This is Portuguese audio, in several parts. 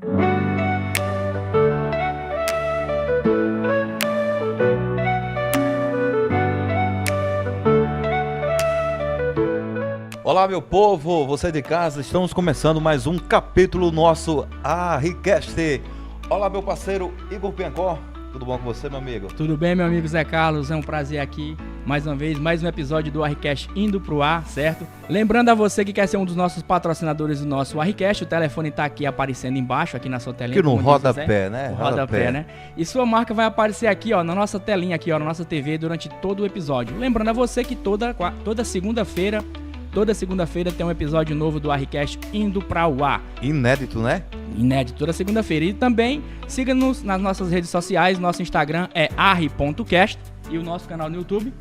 Olá, meu povo, você de casa, estamos começando mais um capítulo nosso ARRICast. Olá, meu parceiro Igor Piancó, tudo bom com você, meu amigo? Tudo bem, meu amigo Zé Carlos, é um prazer aqui, mais uma vez, mais um episódio do ARRICast indo pro ar, certo? Lembrando a você que quer ser um dos nossos patrocinadores do nosso ARRICast, o telefone tá aqui aparecendo embaixo, aqui na sua telinha. Que no rodapé, né? O rodapé, né? E sua marca vai aparecer aqui, ó, na nossa telinha, aqui, ó, na nossa TV, durante todo o episódio. Lembrando a você que toda segunda-feira tem um episódio novo do ARRICast indo para o ar. Inédito, né? Inédito, toda segunda-feira. E também siga-nos nas nossas redes sociais. Nosso Instagram é arri.cast e o nosso canal no YouTube,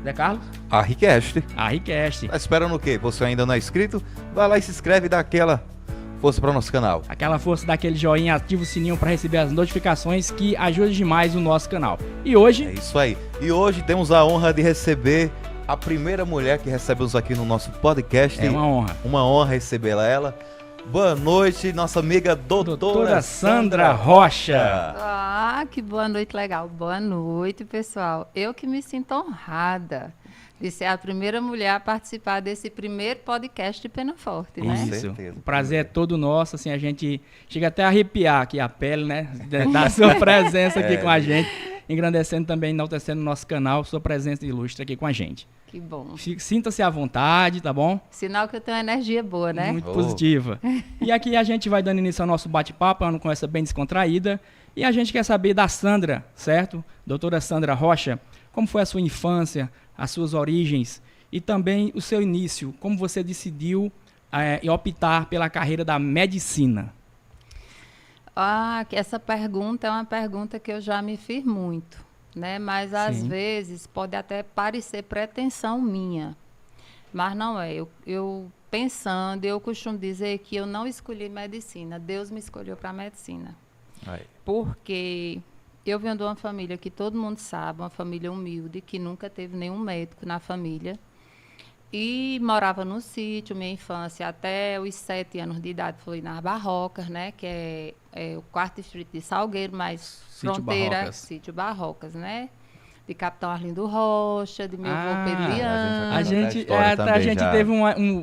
Zé Carlos? ARRICast. ARRICast. Tá esperando o quê? Você ainda não é inscrito? Vai lá e se inscreve e dá aquela força para o nosso canal. Aquela força, daquele joinha, ativa o sininho para receber as notificações que ajuda demais o nosso canal. E hoje... É isso aí. E hoje temos a honra de receber a primeira mulher que recebemos aqui no nosso podcast. É uma honra. Uma honra recebê-la. Ela. Boa noite, nossa amiga doutora Sandra Rocha. Ah, que boa noite legal. Boa noite, pessoal. Eu que me sinto honrada de ser a primeira mulher a participar desse primeiro podcast de Penaforte, né? Isso, certeza. o prazer é todo nosso, assim, a gente chega até a arrepiar aqui a pele, né, da sua presença aqui com a gente, engrandecendo também, enaltecendo o nosso canal, sua presença ilustre aqui com a gente. Que bom. Sinta-se à vontade, tá bom? Sinal que eu tenho energia boa, né? Muito positiva. E aqui a gente vai dando início ao nosso bate-papo, uma conversa bem descontraída, e a gente quer saber da Sandra, certo? Doutora Sandra Rocha, como foi a sua infância, as suas origens e também o seu início, como você decidiu optar pela carreira da medicina? Ah, que essa pergunta é uma pergunta que eu já me fiz muito, né? Mas às vezes pode até parecer pretensão minha, mas não é. Eu pensando, eu costumo dizer que eu não escolhi medicina, Deus me escolheu para medicina. Aí. Porque eu venho de uma família que todo mundo sabe, uma família humilde, que nunca teve nenhum médico na família. E morava no sítio, minha infância até os 7 anos de idade foi nas Barrocas, né? Que é o 4º distrito de Salgueiro, mas Sítio fronteira, Barrocas. Sítio Barrocas, né? De Capitão Arlindo Rocha, de meu avô Pedriano. A gente teve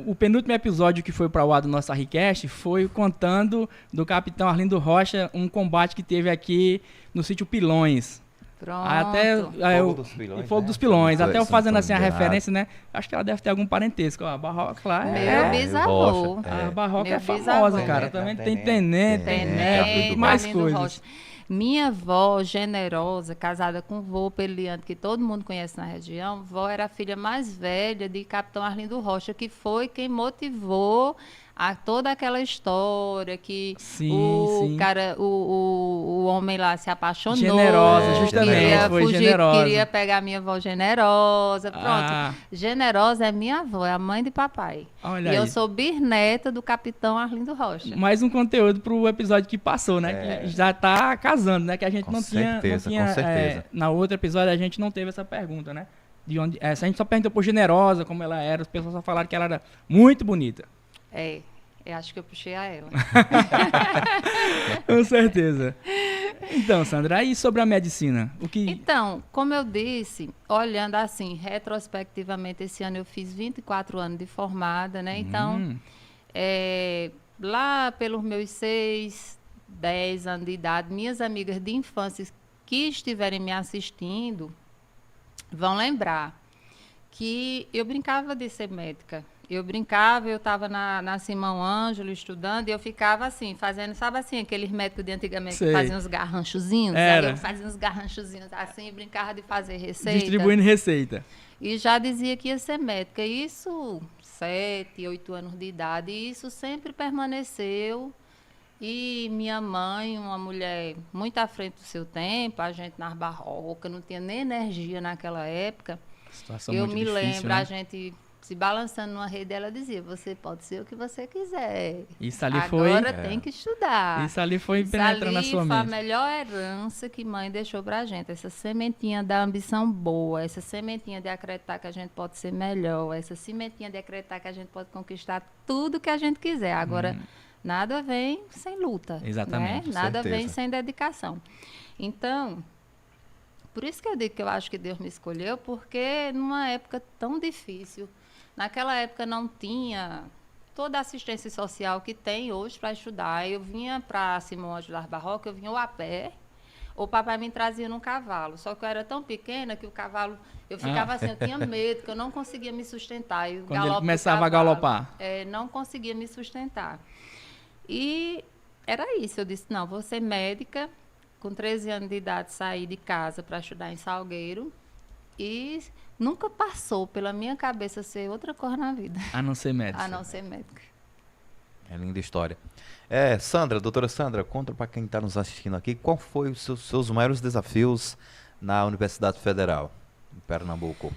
o penúltimo episódio que foi para o ar do nosso ARRICast foi contando do Capitão Arlindo Rocha, um combate que teve aqui no sítio Pilões. Pronto. Fogo dos Pilões, Fogo né? dos Pilões. Foi, Até eu Santo fazendo assim a Antônio referência, né? Acho que ela deve ter algum parentesco. Ó, a Barroca lá Meu bisavô. Rocha, A Barroca Meu é famosa, bisavô. cara. Também tem tenente, Tenente, mais Arlindo coisas. Rocha. Minha avó, generosa, casada com o vô Peliano, que todo mundo conhece na região, vó era a filha mais velha de Capitão Arlindo Rocha, que foi quem motivou a toda aquela história que o homem lá se apaixonou. Generosa, justamente, queria foi fugir, generosa. queria pegar minha avó generosa. Pronto. Ah. Generosa é minha avó, é a mãe de papai. Olha e eu aí. sou bisneta do Capitão Arlindo Rocha. Mais um conteúdo pro episódio que passou, né? Que já tá casando, né? Que a gente Com não tinha, certeza, não tinha com certeza. na outro episódio a gente não teve essa pergunta, né? De onde, a gente só perguntou por generosa, como ela era, as pessoas só falaram que ela era muito bonita. Eu acho que eu puxei a ela. Com certeza. Então, Sandra, aí sobre a medicina, o que... Então, como eu disse, olhando assim, retrospectivamente, esse ano eu fiz 24 anos de formada, né? Então, lá pelos meus 6, 10 anos de idade, minhas amigas de infância que estiverem me assistindo vão lembrar que eu brincava de ser médica. Eu estava na Simão Ângelo estudando e eu ficava assim, fazendo, sabe assim, aqueles médicos de antigamente que faziam uns garranchozinhos? Era. Aí eu fazia uns garranchozinhos assim, brincava de fazer receita. Distribuindo receita. E já dizia que ia ser médica. Isso, 7, 8 anos de idade, e isso sempre permaneceu. E minha mãe, uma mulher muito à frente do seu tempo, a gente nas Barrocas, não tinha nem energia naquela época. Situação Eu muito me difícil, lembro, né? a gente se balançando numa rede, ela dizia, você pode ser o que você quiser. Isso ali Agora tem que estudar. Isso ali foi Isso penetrando na ali sua foi a mente. melhor herança que mãe deixou pra gente. Essa sementinha da ambição boa, essa sementinha de acreditar que a gente pode ser melhor, essa sementinha de acreditar que a gente pode conquistar tudo que a gente quiser. Agora, Nada vem sem luta. Exatamente, Né? Nada certeza. vem sem dedicação. Então, por isso que eu digo que eu acho que Deus me escolheu, porque numa época tão difícil, naquela época não tinha toda a assistência social que tem hoje para estudar. Eu vinha para Simão Ângelo das Barrocas, eu vinha ou a pé, ou o papai me trazia num cavalo. Só que eu era tão pequena que o cavalo, eu ficava assim, eu tinha medo, que eu não conseguia me sustentar. E o Quando ele galope do começava a cavalo, galopar. não conseguia me sustentar. E era isso, eu disse, não, vou ser médica. Com 13 anos de idade, saí de casa para estudar em Salgueiro. E nunca passou pela minha cabeça ser outra cor na vida, A não ser médico. a não ser médica. É linda história. Sandra, doutora Sandra, conta para quem está nos assistindo aqui, qual foi os seus maiores desafios na Universidade Federal, em Pernambuco?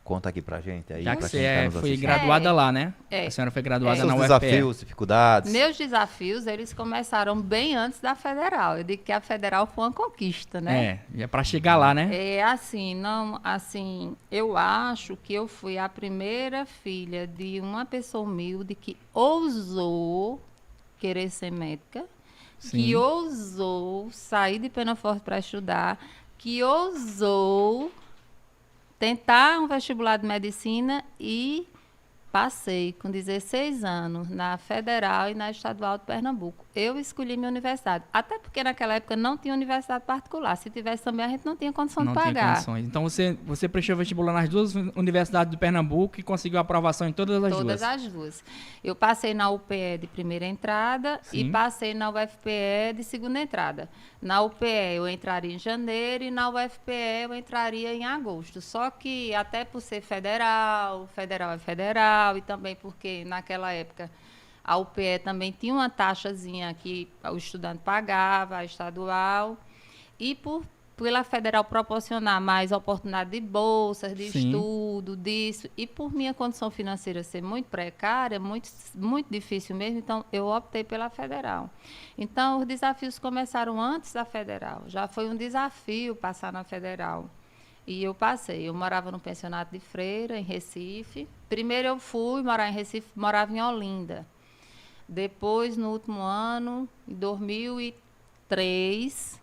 Conta aqui pra gente aí, Já que pra você quem tá nos foi assistindo. graduada lá, né? É. A senhora foi graduada Seus na UFPE. desafios, dificuldades. Meus desafios, eles começaram bem antes da Federal. Eu digo que a Federal foi uma conquista, né? É para chegar lá, né? É assim, não, assim, eu acho que eu fui a primeira filha de uma pessoa humilde que ousou querer ser médica, Sim. que ousou sair de Penaforte para estudar, que ousou tentar um vestibular de medicina e passei com 16 anos na Federal e na Estadual de Pernambuco. Eu escolhi minha universidade, até porque naquela época não tinha universidade particular. Se tivesse também, a gente não tinha condição Não de tinha pagar. condições. Então você prestou vestibular nas duas universidades do Pernambuco e conseguiu aprovação em todas as Todas duas. as duas. Eu passei na UPE de primeira entrada Sim. e passei na UFPE de segunda entrada. Na UPE eu entraria em janeiro e na UFPE eu entraria em agosto. Só que até por ser federal é federal, e também porque naquela época a UPE também tinha uma taxazinha que o estudante pagava, a estadual, e pela federal proporcionar mais oportunidade de bolsas, de Sim. estudo, disso, e por minha condição financeira ser muito precária, muito, muito difícil mesmo, então eu optei pela federal. Então, os desafios começaram antes da federal, já foi um desafio passar na federal. E eu passei, eu morava no pensionato de freira, em Recife. Primeiro eu fui morar em Recife, morava em Olinda. Depois, no último ano, em 2003,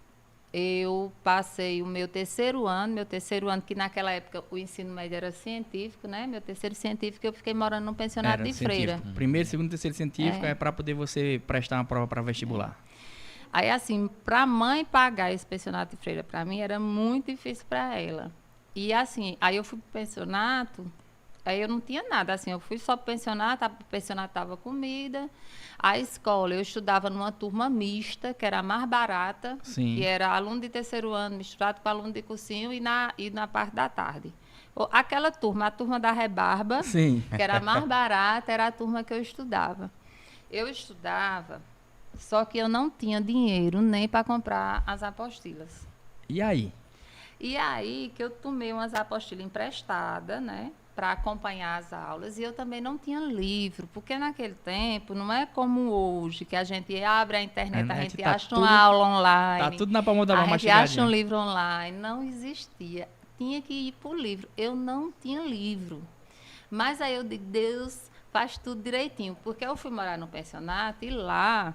eu passei o meu terceiro ano, que naquela época o ensino médio era científico, né? Meu terceiro científico, eu fiquei morando num pensionato Era de científico. freira. Primeiro, segundo, terceiro científico É. é para poder você prestar uma prova para vestibular. Aí, assim, para a mãe pagar esse pensionato de freira, para mim era muito difícil para ela. E, assim, aí eu fui pro pensionato, aí eu não tinha nada, assim, eu fui só pro pensionato, o pensionato tava comida. A escola, eu estudava numa turma mista, que era a mais barata, Sim. que era aluno de terceiro ano misturado com aluno de cursinho e na parte da tarde. Aquela turma, a turma da rebarba, Sim. que era a mais barata, era a turma que eu estudava. Eu estudava, só que eu não tinha dinheiro nem para comprar as apostilas. E aí? E aí que eu tomei umas apostilas emprestadas, né, para acompanhar as aulas, e eu também não tinha livro, porque naquele tempo não é como hoje, que a gente abre a internet, a gente tá acha tudo- uma aula online, Tá tudo na palma da mão a gente mastigadinha. acha um livro online, não existia. Tinha que ir por livro. Eu não tinha livro. Mas aí eu digo, Deus faz tudo direitinho, porque eu fui morar no pensionato e lá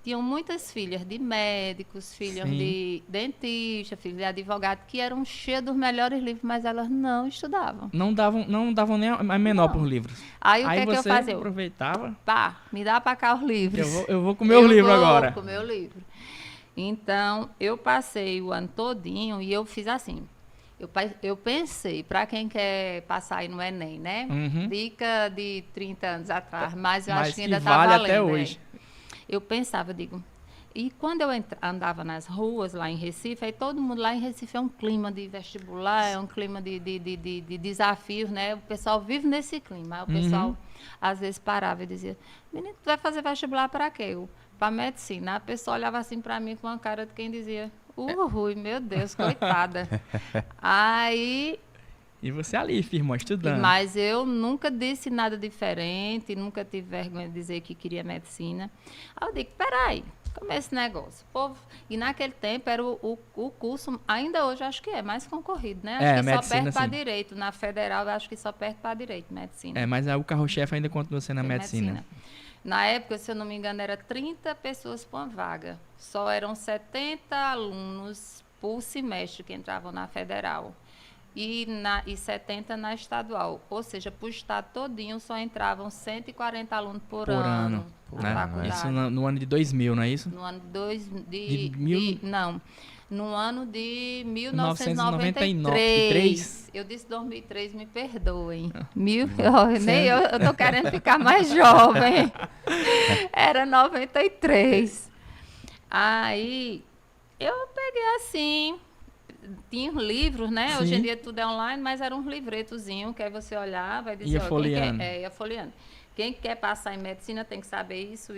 tinham muitas filhas de médicos, filhas Sim. de dentista, filhas de advogado, que eram cheias dos melhores livros, mas elas não estudavam. Não davam nem a menor Não. por livros. Aí o que é que eu você fazia? aproveitava. Pá, me dá para cá os livros. Eu vou comer o livro agora. Eu vou comer o livro. Então, eu passei o ano todinho e eu fiz assim. Eu pensei, para quem quer passar aí no Enem, né? Uhum. Dica de 30 anos atrás, mas eu Mas acho que ainda que está vale valendo. até né? hoje. Eu pensava, digo... E quando eu andava nas ruas lá em Recife, aí todo mundo lá em Recife é um clima de vestibular, é um clima de desafios, né? O pessoal vive nesse clima. Aí o pessoal, às vezes, parava e dizia, menino, tu vai fazer vestibular para quê? Para medicina. A pessoa olhava assim para mim com uma cara de quem dizia, Rui, meu Deus, coitada. Aí... E você ali, firmou, estudando. Mas eu nunca disse nada diferente, nunca tive vergonha de dizer que queria medicina. Aí eu digo, peraí, como é esse negócio? O povo... E naquele tempo era o curso, ainda hoje acho que é mais concorrido, né? Acho que medicina, só perde para sim. direito. Na federal, eu acho que só perde para direito, medicina. Mas aí o carro-chefe ainda continua sendo a Foi medicina. Na época, se eu não me engano, era 30 pessoas por uma vaga. Só eram 70 alunos por semestre que entravam na federal. E 70 na estadual. Ou seja, para o estado todinho só entravam 140 alunos por ano na faculdade. Isso no ano de 2000, não é isso? No ano no ano de 1993. Eu disse 2003, me perdoem. Eu tô querendo ficar mais jovem. Era 93. Aí eu peguei assim, tinha livros, né? Sim. Hoje em dia tudo é online, mas era um livretozinho que aí você olhava e dizia, Ia folheando. ia folheando. Quem quer passar em medicina tem que saber isso.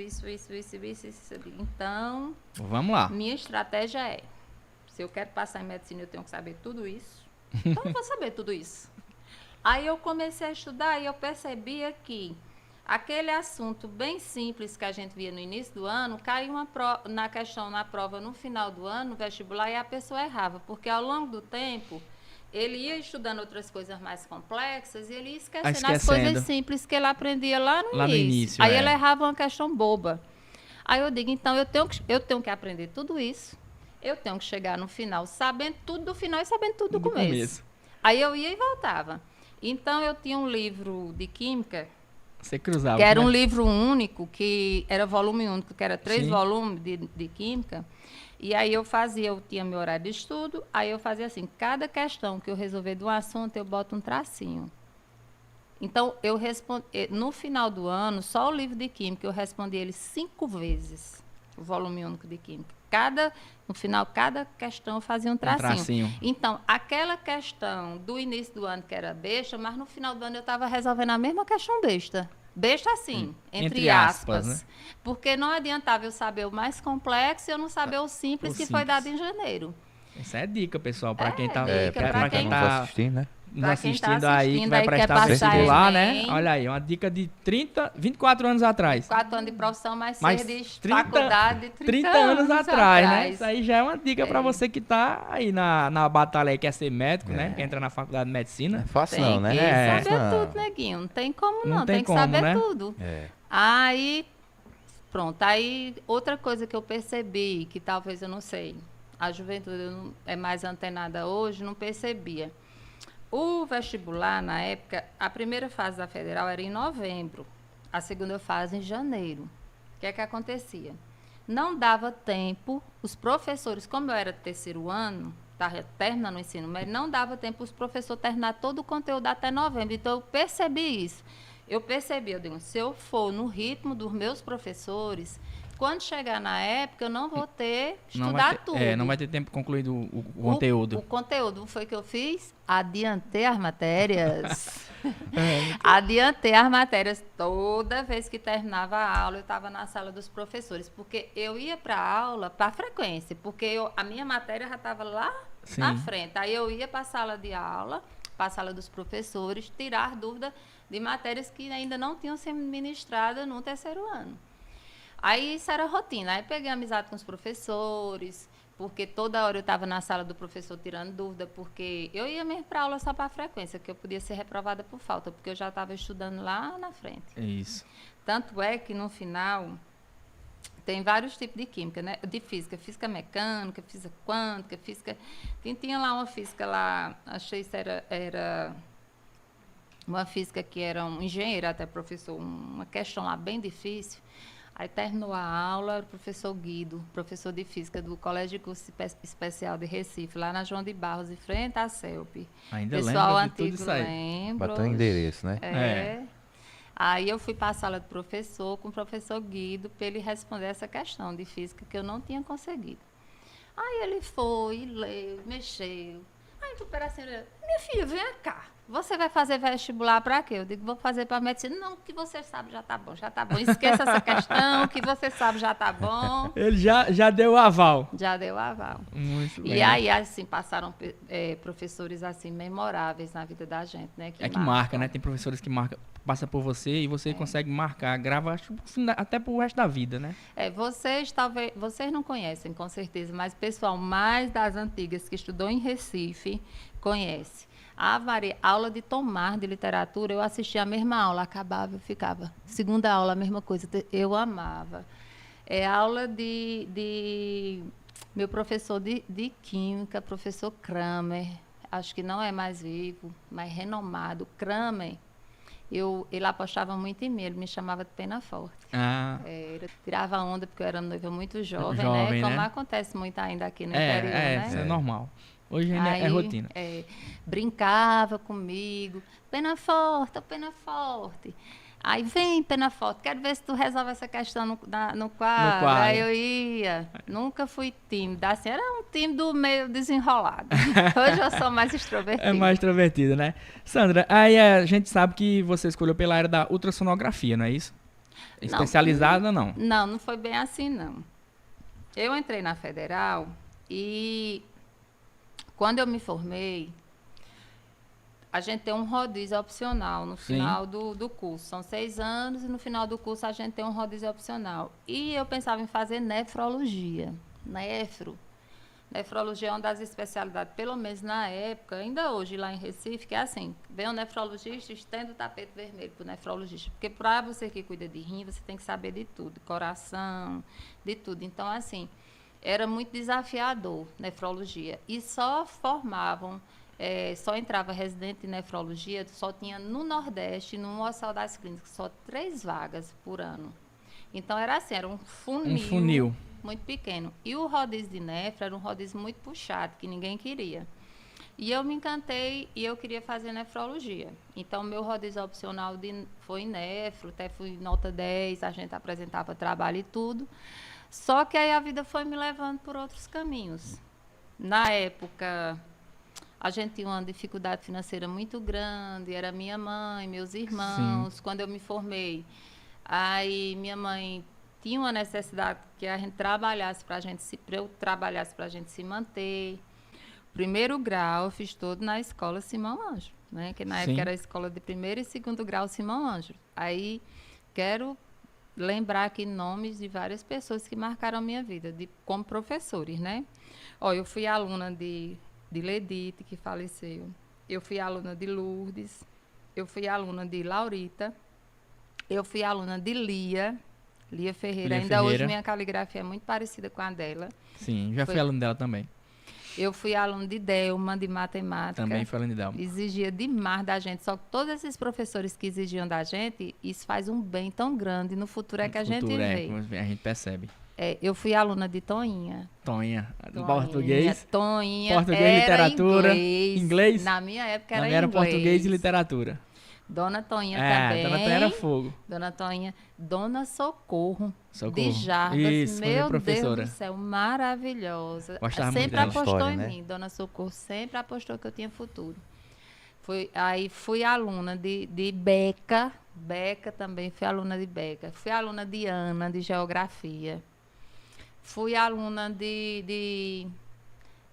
Então, vamos lá. minha estratégia é, se eu quero passar em medicina, eu tenho que saber tudo isso. Então, eu vou saber tudo isso. Aí eu comecei a estudar e eu percebia que aquele assunto bem simples que a gente via no início do ano, caiu na questão na prova no final do ano, no vestibular, e a pessoa errava. Porque ao longo do tempo, ele ia estudando outras coisas mais complexas e ele ia esquecendo as coisas simples que ele aprendia lá no início. Aí ele errava uma questão boba. Aí eu digo, então eu tenho que aprender tudo isso. Eu tenho que chegar no final sabendo tudo do final e sabendo tudo do começo. Aí eu ia e voltava. Então eu tinha um livro de química. Você cruzava. Que era um livro único, que era volume único, que era 3 volumes de química. E aí eu tinha meu horário de estudo, aí eu fazia assim, cada questão que eu resolver de um assunto, eu boto um tracinho. Então, no final do ano, só o livro de química, eu respondi ele 5 vezes, o volume único de química. No final, cada questão eu fazia um tracinho. Então, aquela questão do início do ano que era besta, mas no final do ano eu estava resolvendo a mesma questão besta. Besta assim, entre aspas. Né? Porque não adiantava eu saber o mais complexo e eu não saber o simples que foi dado em janeiro. Essa é dica, pessoal, para quem está assistindo, né? Nos assistindo aí, que vai prestar vestibular, né? Olha aí, uma dica de 24 anos atrás. 4 anos de profissão, mais 6 de faculdade, 30 anos atrás, né? Isso aí já é uma dica para você que está aí na batalha aí, quer ser médico, né? Quer entrar na faculdade de medicina. Não é fácil não, né? Tem que saber tudo, neguinho. Não tem como não, tem que saber tudo. Aí, pronto. Aí, outra coisa que eu percebi, que talvez eu não sei, a juventude é mais antenada hoje, não percebia. O vestibular, na época, a primeira fase da federal era em novembro, a segunda fase em janeiro. O que é que acontecia? Não dava tempo, os professores, como eu era do 3º ano, estava terminando o ensino médio, não dava tempo os professores terminar todo o conteúdo até novembro. Então, eu percebi isso. Eu digo, se eu for no ritmo dos meus professores, quando chegar na época, eu não vou estudar tudo. Não vai ter tempo concluído o conteúdo. O conteúdo foi o que eu fiz? Adiantei as matérias. Adiantei as matérias. Toda vez que terminava a aula, eu estava na sala dos professores. Porque eu ia para a aula, para a frequência. Porque a minha matéria já estava lá na frente. Aí eu ia para a sala de aula, para a sala dos professores, tirar dúvida de matérias que ainda não tinham sido ministradas no 3º ano. Aí isso era rotina. Aí peguei amizade com os professores, porque toda hora eu estava na sala do professor tirando dúvida, porque eu ia mesmo para aula só para a frequência, que eu podia ser reprovada por falta, porque eu já estava estudando lá na frente. Isso. Tanto é que no final tem vários tipos de química, né? De física, física mecânica, física quântica, física. Tinha lá uma física lá, achei que era uma física que era um engenheiro, até professor, uma questão lá bem difícil. Aí terminou a aula, o professor Guido, professor de física do Colégio de Curso Especial de Recife, lá na João de Barros, em frente à CELP. Ainda pessoal lembra de antigo, tudo isso aí. lembro. Bateu o endereço, né? Aí eu fui para a sala do professor com o professor Guido para ele responder essa questão de física que eu não tinha conseguido. Aí ele foi, leu, mexeu. Aí fui para a senhora, minha filha, vem cá. Você vai fazer vestibular para quê? Eu digo, vou fazer para medicina. Não, o que você sabe já está bom, já está bom. Esqueça essa questão, o que você sabe já está bom. Ele já deu o aval. Já deu o aval. Muito bem. E aí, assim, passaram professores, assim, memoráveis na vida da gente, né? Que marca, né? Tem professores que passa por você e você consegue marcar, grava, acho, até pro resto da vida, né? Vocês não conhecem, com certeza, mas pessoal mais das antigas que estudou em Recife Conhece. A Maria, aula de Tomar de literatura, eu assistia a mesma aula, acabava, eu ficava. Segunda aula, a mesma coisa, eu amava. Aula de meu professor de química, professor Kramer, acho que não é mais vivo, mas renomado. Kramer, ele apostava muito em mim, ele me chamava de pena forte. Eu tirava onda porque eu era noiva muito jovem, né? Como acontece muito ainda aqui no interior, né? Isso é normal. Hoje ainda é rotina. Brincava comigo, pena forte, pena forte. Aí vem, pena forte, quero ver se tu resolve essa questão no quadro. Aí eu ia, nunca fui tímida, assim, era um tímido meio desenrolado. Hoje eu sou mais extrovertida. É mais extrovertida, né? Sandra, aí a gente sabe que você escolheu pela área da ultrassonografia, não é isso? Especializada, não? Não foi bem assim, não. Eu entrei na Federal e quando eu me formei, a gente tem um rodízio opcional no final do curso. São 6 anos e no final do curso a gente tem um rodízio opcional. E eu pensava em fazer nefrologia. Nefrologia é uma das especialidades, pelo menos na época, ainda hoje lá em Recife, que é assim, vem um nefrologista, estende o tapete vermelho para o nefrologista. Porque para você que cuida de rim, você tem que saber de tudo, de coração, de tudo. Então, assim, era muito desafiador nefrologia. E só entrava residente de nefrologia, só tinha no Nordeste, no Hospital das Clínicas, só 3 vagas por ano. Então, era assim, era um funil muito pequeno. E o rodízio de nefro era um rodízio muito puxado, que ninguém queria. E eu me encantei e eu queria fazer nefrologia. Então, meu rodízio opcional foi em nefro, até fui nota 10, a gente apresentava trabalho e tudo. Só que aí a vida foi me levando por outros caminhos. Na época, a gente tinha uma dificuldade financeira muito grande, era minha mãe, meus irmãos. Quando eu me formei, aí minha mãe tinha uma necessidade que a gente trabalhasse para eu trabalhasse para a gente se manter. Primeiro grau eu fiz todo na escola Simão Ângelo, né? Que na época era a escola de primeiro e segundo grau Simão Ângelo. Aí quero lembrar aqui nomes de várias pessoas que marcaram a minha vida, como professores, né? Eu fui aluna de Ledite, que faleceu. Eu fui aluna de Lourdes. Eu fui aluna de Laurita. Eu fui aluna de Lia Ferreira. Hoje minha caligrafia é muito parecida com a dela. Sim, já fui aluna dela também. Eu fui aluna de Delma, de matemática. Também fui aluna de Delma. Exigia demais da gente. Só que todos esses professores que exigiam da gente, isso faz um bem tão grande. No futuro é que a gente vê. A gente percebe. Eu fui aluna de Toinha. Português. Português, literatura. Inglês? Na minha época era inglês. Era português e literatura. Dona Toinha também. Dona Toinha era fogo. Dona Toinha. Dona Socorro. De Jarbas. Isso, meu Deus do céu, maravilhosa. Sempre apostou em mim. Dona Socorro sempre apostou que eu tinha futuro. Aí fui aluna de Beca. Beca também, fui aluna de Beca. Fui aluna de Ana, de Geografia. Fui aluna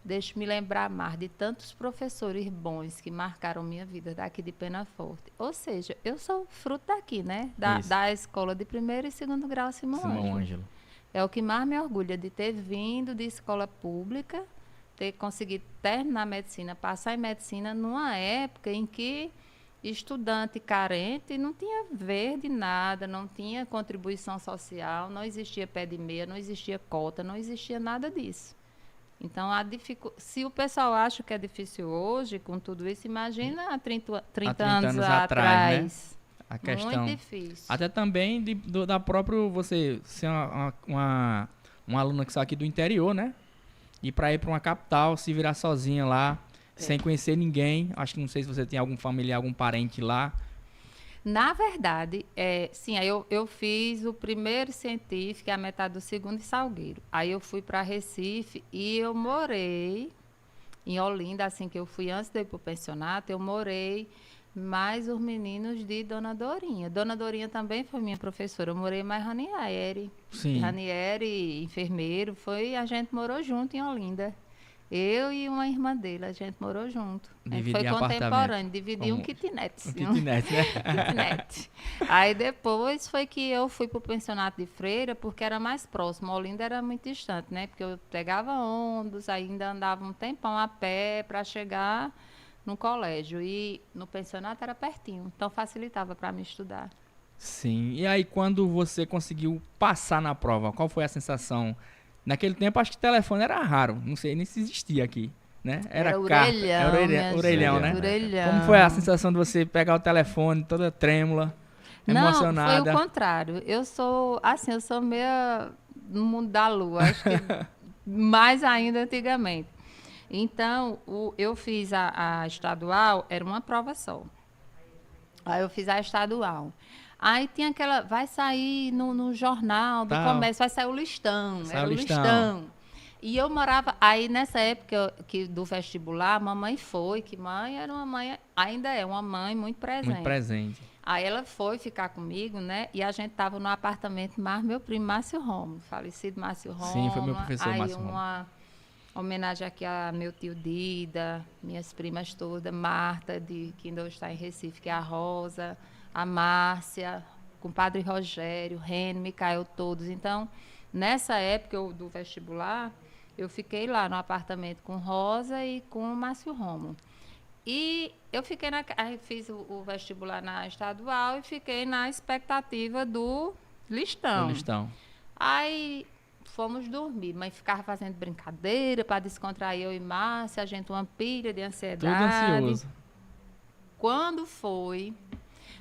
deixa eu me lembrar mais, de tantos professores bons que marcaram minha vida daqui de Penaforte. Ou seja, eu sou fruto daqui, né? Da escola de primeiro e segundo grau Simão Ângelo. É o que mais me orgulha, de ter vindo de escola pública, ter conseguido terminar medicina, passar em medicina numa época em que estudante carente não tinha verde nada, não tinha contribuição social, não existia pé de meia, não existia cota, não existia nada disso. Então, se o pessoal acha que é difícil hoje, com tudo isso, imagina há 30 anos atrás. Né? A questão, muito difícil. Até também da própria você ser uma aluna que saiu aqui do interior, né? E para ir para uma capital, se virar sozinha lá, sem conhecer ninguém. Acho que não sei se você tem algum familiar, algum parente lá. Na verdade, sim, aí eu fiz o primeiro científico, a metade do segundo em Salgueiro. Aí eu fui para Recife e eu morei em Olinda, assim que eu fui antes de eu ir para o pensionato, eu morei mais os meninos de Dona Dorinha. Dona Dorinha também foi minha professora. Eu morei mais Ranieri. Sim. Ranieri, enfermeiro, a gente morou junto em Olinda. Eu e uma irmã dele, a gente morou junto. Foi contemporâneo, dividi um kitnet. Um kitnet, né? Kitnet. Aí depois foi que eu fui para o pensionato de Freira, porque era mais próximo. Olinda era muito distante, né? Porque eu pegava ônibus, ainda andava um tempão a pé para chegar no colégio. E no pensionato era pertinho, então facilitava para me estudar. Sim. E aí, quando você conseguiu passar na prova, qual foi a sensação? Naquele tempo, acho que telefone era raro. Não sei nem se existia aqui, né? Era carta. Orelhão, Era minha orelhão, gente, né? orelhão. Como foi a sensação de você pegar o telefone toda trêmula, Não, emocionada? foi o contrário. Eu sou meio no mundo da lua, acho que mais ainda antigamente. Então, eu fiz a estadual, era uma prova só. Aí eu fiz a estadual. Aí tinha aquela, vai sair no jornal do comércio, vai sair o listão, Sai era o o listão. listão. E eu morava, aí nessa época do vestibular, a mamãe foi, que mãe era uma mãe, ainda é uma mãe muito presente. Muito presente. Aí ela foi ficar comigo, né? E a gente estava no apartamento mais meu primo Márcio Romo, falecido Márcio Romo. Sim, foi meu professor, aí Márcio Romo. uma homenagem aqui a meu tio Dida, minhas primas todas, Marta, que ainda hoje está em Recife, que é a Rosa, a Márcia, com o Padre Rogério, Reno, Micael, todos. Então, nessa época do vestibular, eu fiquei lá no apartamento com Rosa e com o Márcio Romo. E eu fiquei aí fiz o vestibular na estadual e fiquei na expectativa do listão. O listão. Aí fomos dormir, mas ficava fazendo brincadeira para descontrair eu e Márcia, a gente uma pilha de Tudo ansiedade. ansioso. Quando foi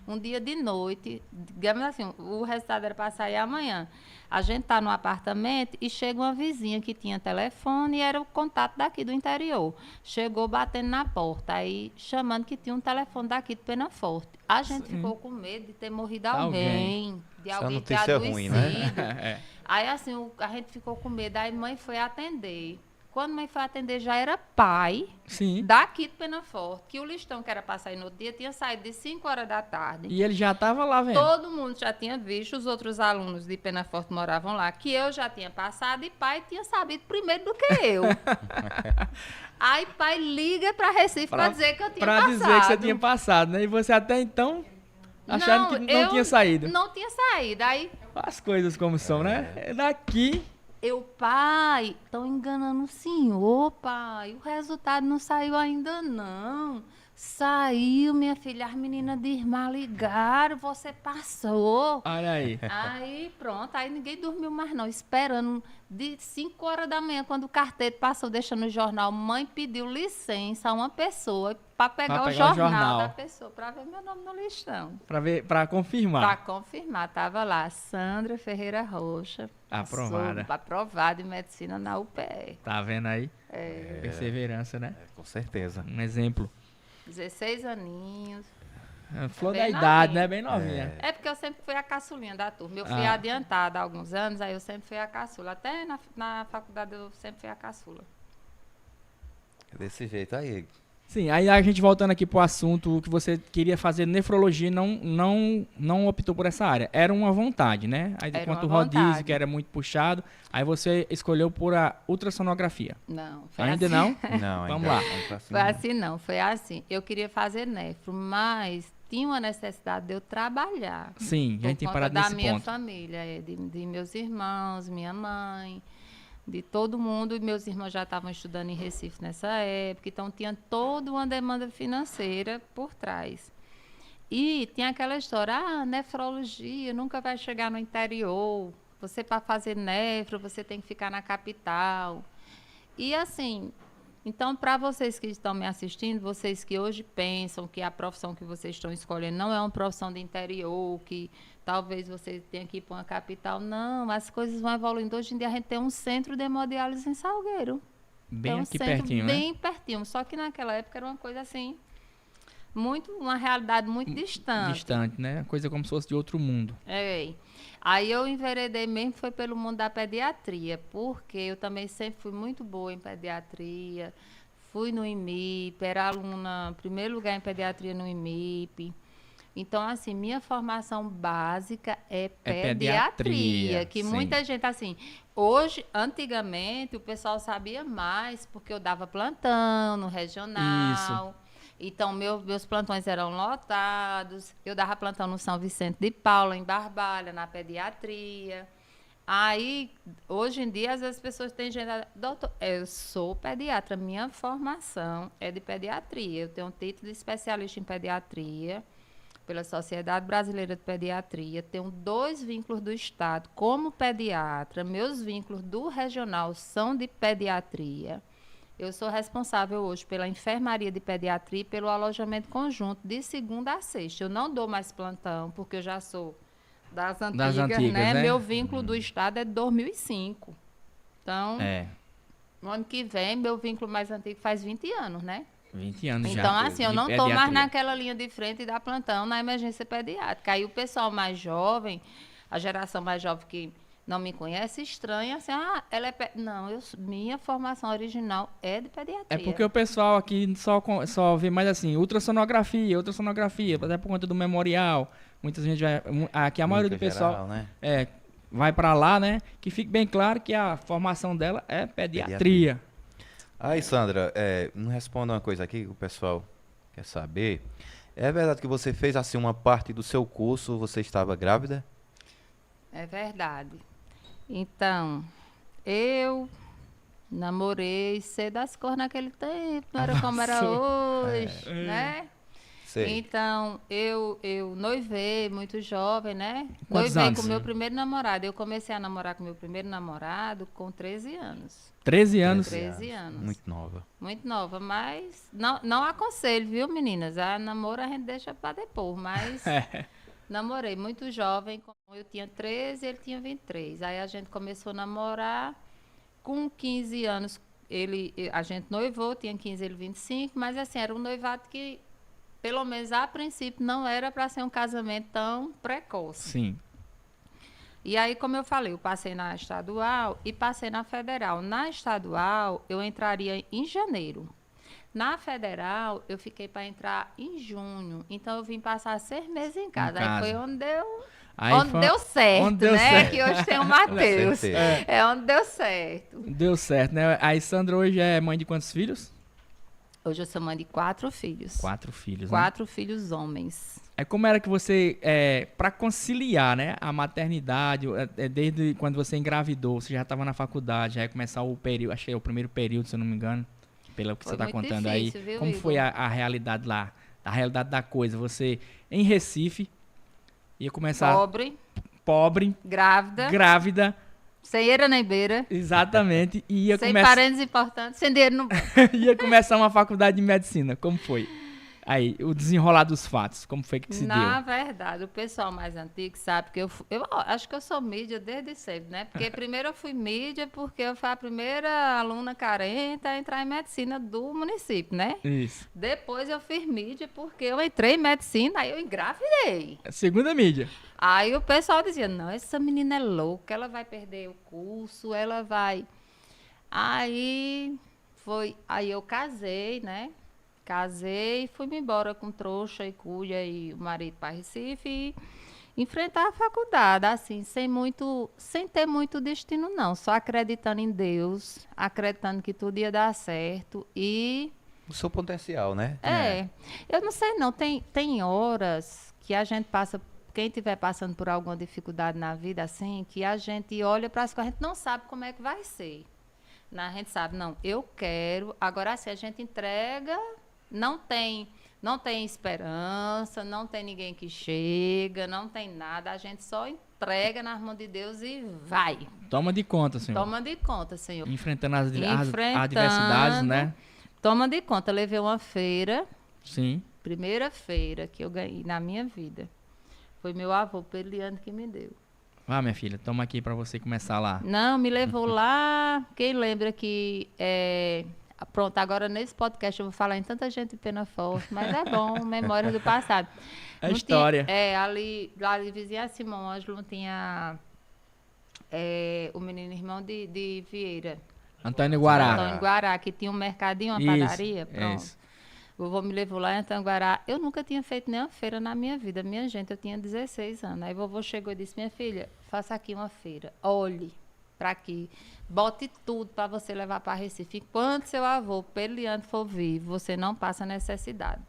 um dia de noite, digamos assim, o resultado era para sair amanhã. A gente tá no apartamento e chega uma vizinha que tinha telefone e era o contato daqui do interior. Chegou batendo na porta, aí chamando que tinha um telefone daqui de Penaforte. A gente ficou com medo de ter morrido alguém, de Essa alguém ter notícia é adoecido. ruim, né? É. Aí assim, a gente ficou com medo, aí mãe foi atender. Quando mãe foi atender, já era pai Sim. daqui de Penaforte, que o listão que era para sair no outro dia tinha saído de 5 horas da tarde. E ele já estava lá vendo. Todo mundo já tinha visto, os outros alunos de Penaforte moravam lá, que eu já tinha passado e pai tinha sabido primeiro do que eu. Aí pai liga para Recife para dizer que eu tinha passado. Para dizer que você tinha passado, né? E você até então achando que não tinha saído. Não tinha saído. Aí As coisas como são, né? É daqui. pai, estão enganando o senhor, pai. O resultado não saiu ainda, não. Saiu, minha filha. As meninas de irmã ligaram, você passou. Olha aí. Aí, pronto. Aí ninguém dormiu mais, não. Esperando de 5 horas da manhã, quando o carteiro passou, deixando o jornal. Mãe pediu licença a uma pessoa para pegar o jornal da pessoa, para ver meu nome no listão. Para confirmar. Para confirmar. Tava lá, Sandra Ferreira Rocha. Aprovada. Aprovada em medicina na UPE. Tá vendo aí? Perseverança, né? Com certeza. Um exemplo. 16 aninhos. Flor Bem da idade, novinha. né? Bem novinha. É porque eu sempre fui a caçulinha da turma. Eu fui adiantada há alguns anos, aí eu sempre fui a caçula. Até na faculdade eu sempre fui a caçula. Desse jeito aí. Sim, aí a gente voltando aqui pro assunto que você queria fazer nefrologia e não optou por essa área. Era uma vontade, né? Aí Era enquanto o uma rodízio, vontade. que era muito puxado, aí você escolheu por a ultrassonografia. Não, foi Ainda assim. não? Não, Vamos ainda lá. vamos pra cima. Foi assim não, foi assim. Eu queria fazer nefro, mas tinha uma necessidade de eu trabalhar. Sim, a gente tem Por parado conta da nesse minha ponto. família, de meus irmãos, minha mãe, de todo mundo. E meus irmãos já estavam estudando em Recife nessa época, então tinha toda uma demanda financeira por trás. E tinha aquela história, nefrologia nunca vai chegar no interior. Você, para fazer nefro, você tem que ficar na capital. E assim, então, para vocês que estão me assistindo, vocês que hoje pensam que a profissão que vocês estão escolhendo não é uma profissão de interior, que talvez você tenha que ir para uma capital. Não, as coisas vão evoluindo. Hoje em dia a gente tem um centro de hemodiálise em Salgueiro. Bem Tem um aqui centro pertinho, né? bem pertinho. Só que naquela época era uma coisa assim, uma realidade muito distante. Distante, né? Coisa como se fosse de outro mundo. É. Aí eu enveredei mesmo, foi pelo mundo da pediatria, porque eu também sempre fui muito boa em pediatria, fui no IMIP, era aluna, primeiro lugar em pediatria no IMIP. Então, assim, minha formação básica é pediatria, que sim. muita gente, assim, hoje, antigamente, o pessoal sabia mais, porque eu dava plantão no regional. Isso. Então, meus plantões eram lotados. Eu dava plantão no São Vicente de Paula, em Barbalha, na pediatria. Aí, hoje em dia, às vezes as pessoas têm gente... Doutor, eu sou pediatra, minha formação é de pediatria. Eu tenho um título de especialista em pediatria pela Sociedade Brasileira de Pediatria. Tenho 2 vínculos do Estado como pediatra. Meus vínculos do regional são de pediatria. Eu sou responsável hoje pela enfermaria de pediatria e pelo alojamento conjunto de segunda a sexta. Eu não dou mais plantão, porque eu já sou das antigas, né? Meu vínculo do Estado é de 2005. Então, no ano que vem, meu vínculo mais antigo faz 20 anos, né? 20 anos já. Então, assim, eu não estou pediatria. mais naquela linha de frente da plantão na emergência pediátrica. Aí o pessoal mais jovem, a geração mais jovem que não me conhece, estranha, assim, ela é... Não, minha formação original é de pediatria. É porque o pessoal aqui só vê mais assim, ultrassonografia, até por conta do memorial. Muita gente vai... Aqui a maioria do pessoal geral, né? vai para lá, né? Que fique bem claro que a formação dela é pediatria. Aí, Sandra, me responda uma coisa aqui que o pessoal quer saber. É verdade que você fez, assim, uma parte do seu curso, você estava grávida? É verdade. Então, eu namorei cedo das cores naquele tempo, não era como era hoje, né? Sei. Então, eu noivei muito jovem, né? Quantos Noivei anos? com meu primeiro namorado. Eu comecei a namorar com meu primeiro namorado com 13 anos. 13 anos. 13 anos. Muito nova. Muito nova, mas não aconselho, viu, meninas? A namoro a gente deixa para depois, mas namorei muito jovem, eu tinha 13 ele tinha 23. Aí a gente começou a namorar, com 15 anos a gente noivou, tinha 15, ele 25, mas assim, era um noivado que, pelo menos a princípio, não era para ser um casamento tão precoce. Sim. E aí, como eu falei, eu passei na estadual e passei na federal. Na estadual, eu entraria em janeiro. Na federal, eu fiquei para entrar em junho. Então, eu vim passar 6 meses em casa. Aí foi onde deu certo, onde deu né? certo. Que hoje tem o Matheus. É onde deu certo. Deu certo, né? Aí, Sandra hoje é mãe de quantos filhos? Hoje eu sou mãe de 4 filhos. 4 filhos, 4 filhos homens. Como era que você, para conciliar, né, a maternidade, desde quando você engravidou, você já estava na faculdade, já ia começar o período, achei o primeiro período, se eu não me engano, pelo que Foi você está muito contando difícil, aí. viu, Como Igor? foi a realidade lá, a realidade da coisa? Você, em Recife, ia começar pobre, grávida, sem eira nem beira, exatamente, e ia sem parentes importantes, sem dinheiro no banco. ia começar uma faculdade de medicina. Como foi? Aí, o desenrolar dos fatos, como foi que se deu? Na verdade, o pessoal mais antigo sabe que eu acho que eu sou mídia desde sempre, né? Porque primeiro eu fui mídia porque eu fui a primeira aluna carente a entrar em medicina do município, né? Isso. Depois eu fiz mídia porque eu entrei em medicina, aí eu engravidei. Segunda mídia. Aí o pessoal dizia, não, essa menina é louca, ela vai perder o curso, ela vai... Aí eu casei, né? Casei, fui-me embora com trouxa e cuia e o marido para Recife e enfrentar a faculdade, assim, sem ter muito destino, não. Só acreditando em Deus, acreditando que tudo ia dar certo e... O seu potencial, né? Eu não sei não, tem horas que a gente passa, quem estiver passando por alguma dificuldade na vida, assim, que a gente olha para as coisas, a gente não sabe como é que vai ser. A gente sabe, não, eu quero, agora assim, a gente entrega... Não tem esperança, não tem ninguém que chega, não tem nada. A gente só entrega nas mãos de Deus e vai. Toma de conta, Senhor. Toma de conta, Senhor. Enfrentando as adversidades, né? Toma de conta. Eu levei uma feira. Sim. Primeira feira que eu ganhei na minha vida. Foi meu avô, Peliano, que me deu. Minha filha, toma aqui para você começar lá. Não, me levou lá. Quem lembra que... Pronto, agora nesse podcast eu vou falar em tanta gente de Pena Forte, mas é bom, memórias do passado. É história. Ali vizinha Simão Ângelo tinha o menino irmão de Vieira. Antônio Guará. Antônio Guará, que tinha um mercadinho, uma padaria. Pronto. Isso. O vovô me levou lá em Antônio Guará. Eu nunca tinha feito nenhuma feira na minha vida. Minha gente, eu tinha 16 anos. Aí o vovô chegou e disse, minha filha, faça aqui uma feira. Olhe para aqui. Bote tudo para você levar para Recife. Enquanto seu avô, Peliano, for vivo, você não passa necessidade.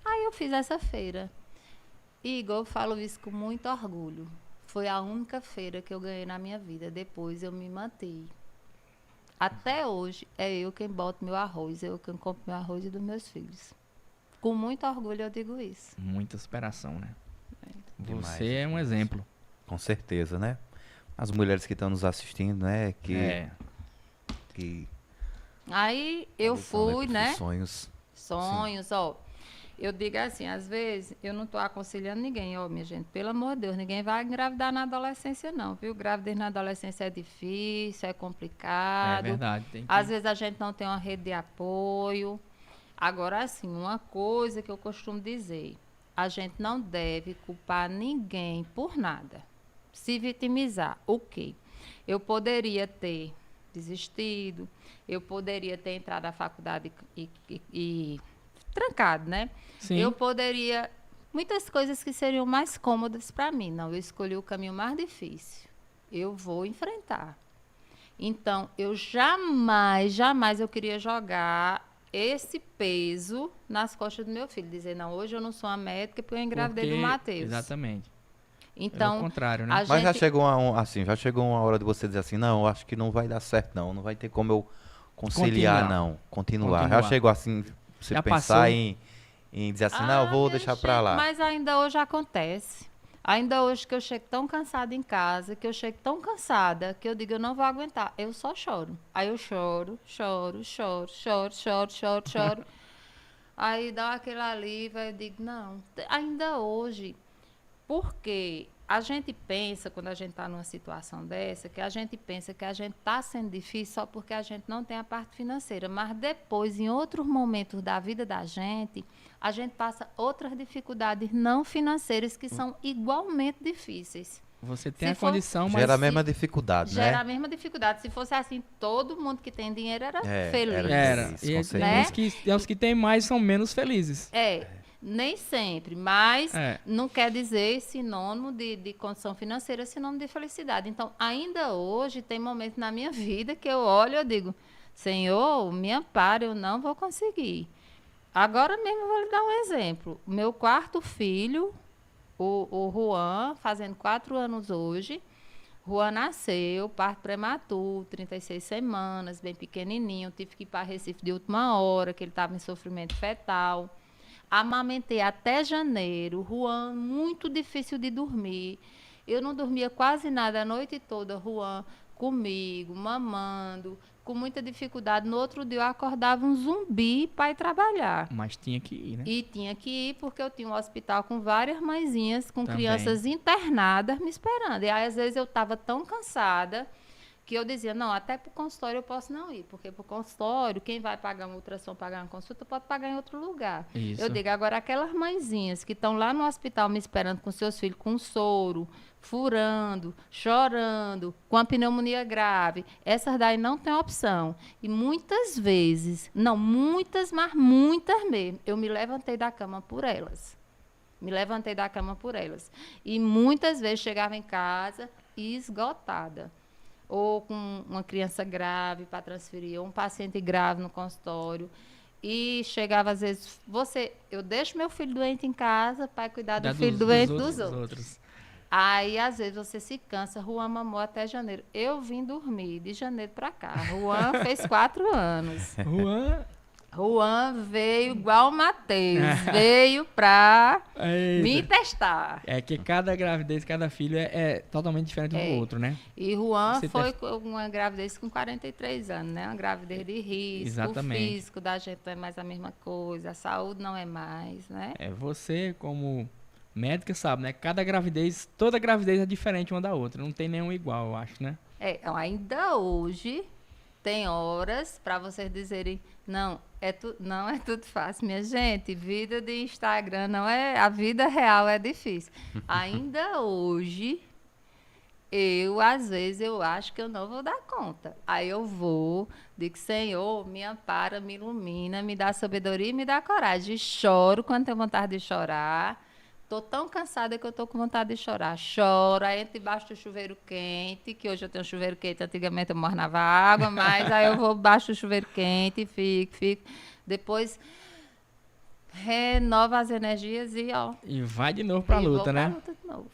Aí eu fiz essa feira. Igor, eu falo isso com muito orgulho. Foi a única feira que eu ganhei na minha vida. Depois eu me mantive. Até hoje, é eu quem boto meu arroz, eu quem compro meu arroz e dos meus filhos. Com muito orgulho eu digo isso. Muita superação, né? Demais, Você é um exemplo. Com certeza, né? As mulheres que estão nos assistindo, né? Que Aí eu lutando, fui, por né? sonhos. Sonhos, ó. Eu digo assim, às vezes, eu não estou aconselhando ninguém, ó, minha gente, pelo amor de Deus, ninguém vai engravidar na adolescência, não, viu? Gravidez na adolescência é difícil, é complicado. É verdade. Tem que... Às vezes a gente não tem uma rede de apoio. Agora, assim, uma coisa que eu costumo dizer, a gente não deve culpar ninguém por nada. Se vitimizar, o quê? Eu poderia ter desistido, eu poderia ter entrado na faculdade e trancado, né? Sim. Eu poderia... Muitas coisas que seriam mais cômodas para mim. Não, eu escolhi o caminho mais difícil. Eu vou enfrentar. Então, eu jamais eu queria jogar esse peso nas costas do meu filho. Dizer, não, hoje eu não sou uma médica porque eu engravidei do Matheus. Exatamente. Então, é o contrário, né? a Mas já gente- chegou já chegou uma hora de você dizer assim, não, eu acho que não vai dar certo, não vai ter como eu conciliar, continuar. Já Continuar. chegou assim, você Já pensar passou. em dizer assim, não, eu vou minha deixar pra gente, lá. Mas ainda hoje acontece. Ainda hoje que eu chego tão cansada em casa, que eu chego tão cansada, que eu digo, eu não vou aguentar. Eu só choro. Aí eu choro. Aí dá aquele alívio, aí eu digo, não. Ainda hoje, porque a gente pensa, quando a gente está numa situação dessa, que a gente pensa que a gente está sendo difícil só porque a gente não tem a parte financeira. Mas depois, em outros momentos da vida da gente, a gente passa outras dificuldades não financeiras que são igualmente difíceis. Você tem Se a for- condição, mas Gera a mesma dificuldade, Gera né? a mesma dificuldade. Se fosse assim, todo mundo que tem dinheiro era É, feliz. era. Isso, E com tem certeza. os que têm mais são menos felizes. Nem sempre, mas É. não quer dizer sinônimo de condição financeira, sinônimo de felicidade. Então, ainda hoje, tem momentos na minha vida que eu olho e eu digo, Senhor, me ampare, eu não vou conseguir. Agora mesmo eu vou lhe dar um exemplo. Meu quarto filho, o Juan, fazendo 4 anos hoje, Juan nasceu, parto prematuro, 36 semanas, bem pequenininho, tive que ir para Recife de última hora, que ele estava em sofrimento fetal. Amamentei até janeiro, Juan, muito difícil de dormir. Eu não dormia quase nada a noite toda, Juan comigo, mamando, com muita dificuldade. No outro dia eu acordava um zumbi para ir trabalhar. Mas tinha que ir, né? E tinha que ir porque eu tinha um hospital com várias mãezinhas, com Também. crianças internadas me esperando. E aí, às vezes, eu estava tão cansada que eu dizia, não, até para o consultório eu posso não ir, porque para o consultório, quem vai pagar uma ultrassom, pagar uma consulta, pode pagar em outro lugar. Isso. Eu digo, agora, aquelas mãezinhas que estão lá no hospital me esperando com seus filhos com soro, furando, chorando, com a pneumonia grave, essas daí não tem opção. E muitas vezes, não muitas, mas muitas mesmo, eu me levantei da cama por elas. Me levantei da cama por elas. E muitas vezes chegava em casa esgotada. Ou com uma criança grave para transferir, ou um paciente grave no consultório. E chegava, às vezes, eu deixo meu filho doente em casa para cuidar do filho doente dos outros. Aí, às vezes, você se cansa. Juan mamou até janeiro. Eu vim dormir de janeiro para cá. Juan fez 4 anos. Juan veio igual o Matheus. Veio para me testar. É que cada gravidez, cada filho é totalmente diferente um do outro, né? E Juan Você foi com uma gravidez com 43 anos, né? Uma gravidez de risco. Exatamente. O físico da gente não é mais a mesma coisa. A saúde não é mais, né? Você, como médica, sabe, né? Cada gravidez, toda gravidez é diferente uma da outra. Não tem nenhum igual, eu acho, né? Ainda hoje tem horas para vocês dizerem, não é tudo fácil, minha gente. Vida de Instagram não é, a vida real é difícil. Ainda hoje, às vezes, eu acho que eu não vou dar conta. Aí eu digo, Senhor, me ampara, me ilumina, me dá sabedoria e me dá coragem. Choro quando tenho vontade de chorar. Tô tão cansada que eu tô com vontade de chorar. Choro, aí entro debaixo do chuveiro quente, que hoje eu tenho chuveiro quente, antigamente eu mornava água, mas aí eu vou debaixo do chuveiro quente e fico. Depois renova as energias e ó. E vai de novo pra luta, né? Pra luta de novo.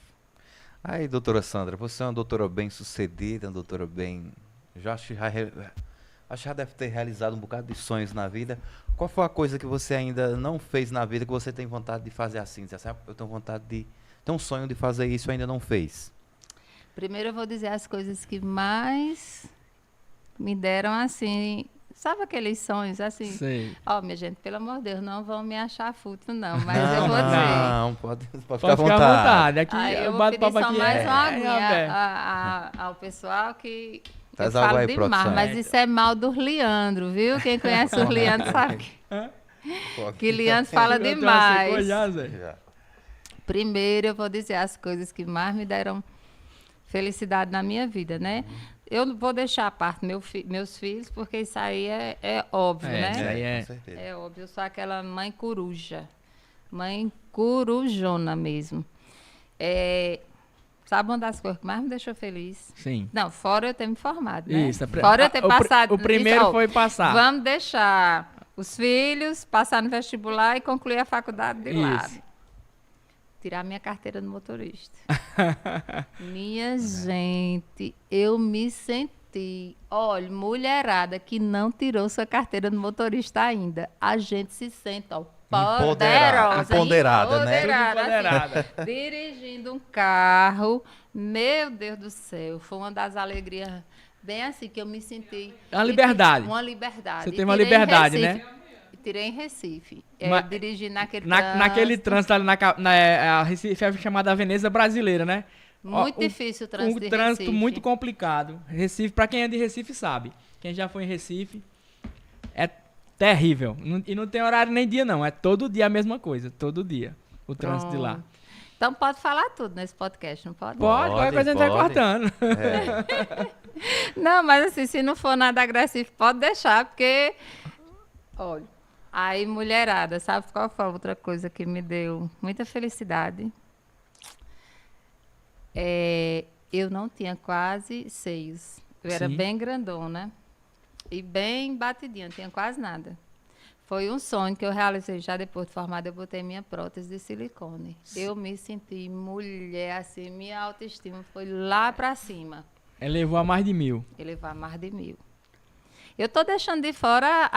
Aí, doutora Sandra, você é uma doutora bem-sucedida, uma doutora bem... Acho que já deve ter realizado um bocado de sonhos na vida. Qual foi a coisa que você ainda não fez na vida que você tem vontade de fazer assim? Diz assim, eu tenho vontade de... Tenho um sonho de fazer isso e ainda não fez. Primeiro eu vou dizer as coisas que mais me deram assim... Sabe aqueles sonhos assim? Sei. Ó, minha gente, pelo amor de Deus, não vão me achar fútil, não. Mas eu vou dizer. Não, pode ficar à Pode ficar à vontade. vontade. Aqui Aí eu eu vou bato pedir papo só aqui. mais uma aguinha aberto. ao pessoal que Traz eu água falo aí, demais, produção. mas isso é mal dos Leandro, viu? Quem conhece os Leandro sabe que Leandro fala Leandro tem uma secou demais. já, Zé? Já. Primeiro eu vou dizer as coisas que mais me deram felicidade na minha vida, né? Eu não vou deixar a parte meus filhos, porque isso aí é óbvio, É, né? isso aí Com certeza. É óbvio, eu sou aquela mãe coruja. Mãe corujona mesmo. Sabe uma das coisas que mais me deixou feliz? Sim. Não, fora eu ter me formado, né? Isso. Fora eu ter passado... O primeiro Ó, foi passar. Vamos deixar os filhos passar no vestibular e concluir a faculdade de lado. Isso. Tirar minha carteira de motorista. Minha gente, eu me senti... Olha, mulherada que não tirou sua carteira de motorista ainda. A gente se sente, ó, poderosa. Empoderada, né? Tudo empoderada. assim, dirigindo um carro. Meu Deus do céu, foi uma das alegrias bem assim que eu me senti. Uma liberdade. Uma liberdade. Você E teve uma tirei em liberdade, Recife. né? Tirei em Recife. Mas- Dirigindo naquele Naquele trânsito ali a Recife é chamada Veneza Brasileira, né? Muito difícil o trânsito de Um trânsito Recife. muito complicado. Recife, pra quem é de Recife sabe. Quem já foi em Recife, é terrível. E não tem horário nem dia não, é todo dia a mesma coisa, todo dia. O trânsito de lá. Pronto. Então pode falar tudo nesse podcast, não pode? Pode, qualquer coisa a gente vai pode. cortando. Não, mas assim, se não for nada agressivo, pode deixar, porque... Olha, aí mulherada, sabe qual foi a outra coisa que me deu muita felicidade? Eu não tinha quase seios. Eu era Sim. bem grandona e bem batidinha, não tinha quase nada. Foi um sonho que eu realizei já depois de formada, eu botei minha prótese de silicone. Eu me senti mulher, assim, minha autoestima foi lá pra cima. Elevou a mais de 1000. Elevar mais de 1000. Eu tô deixando de fora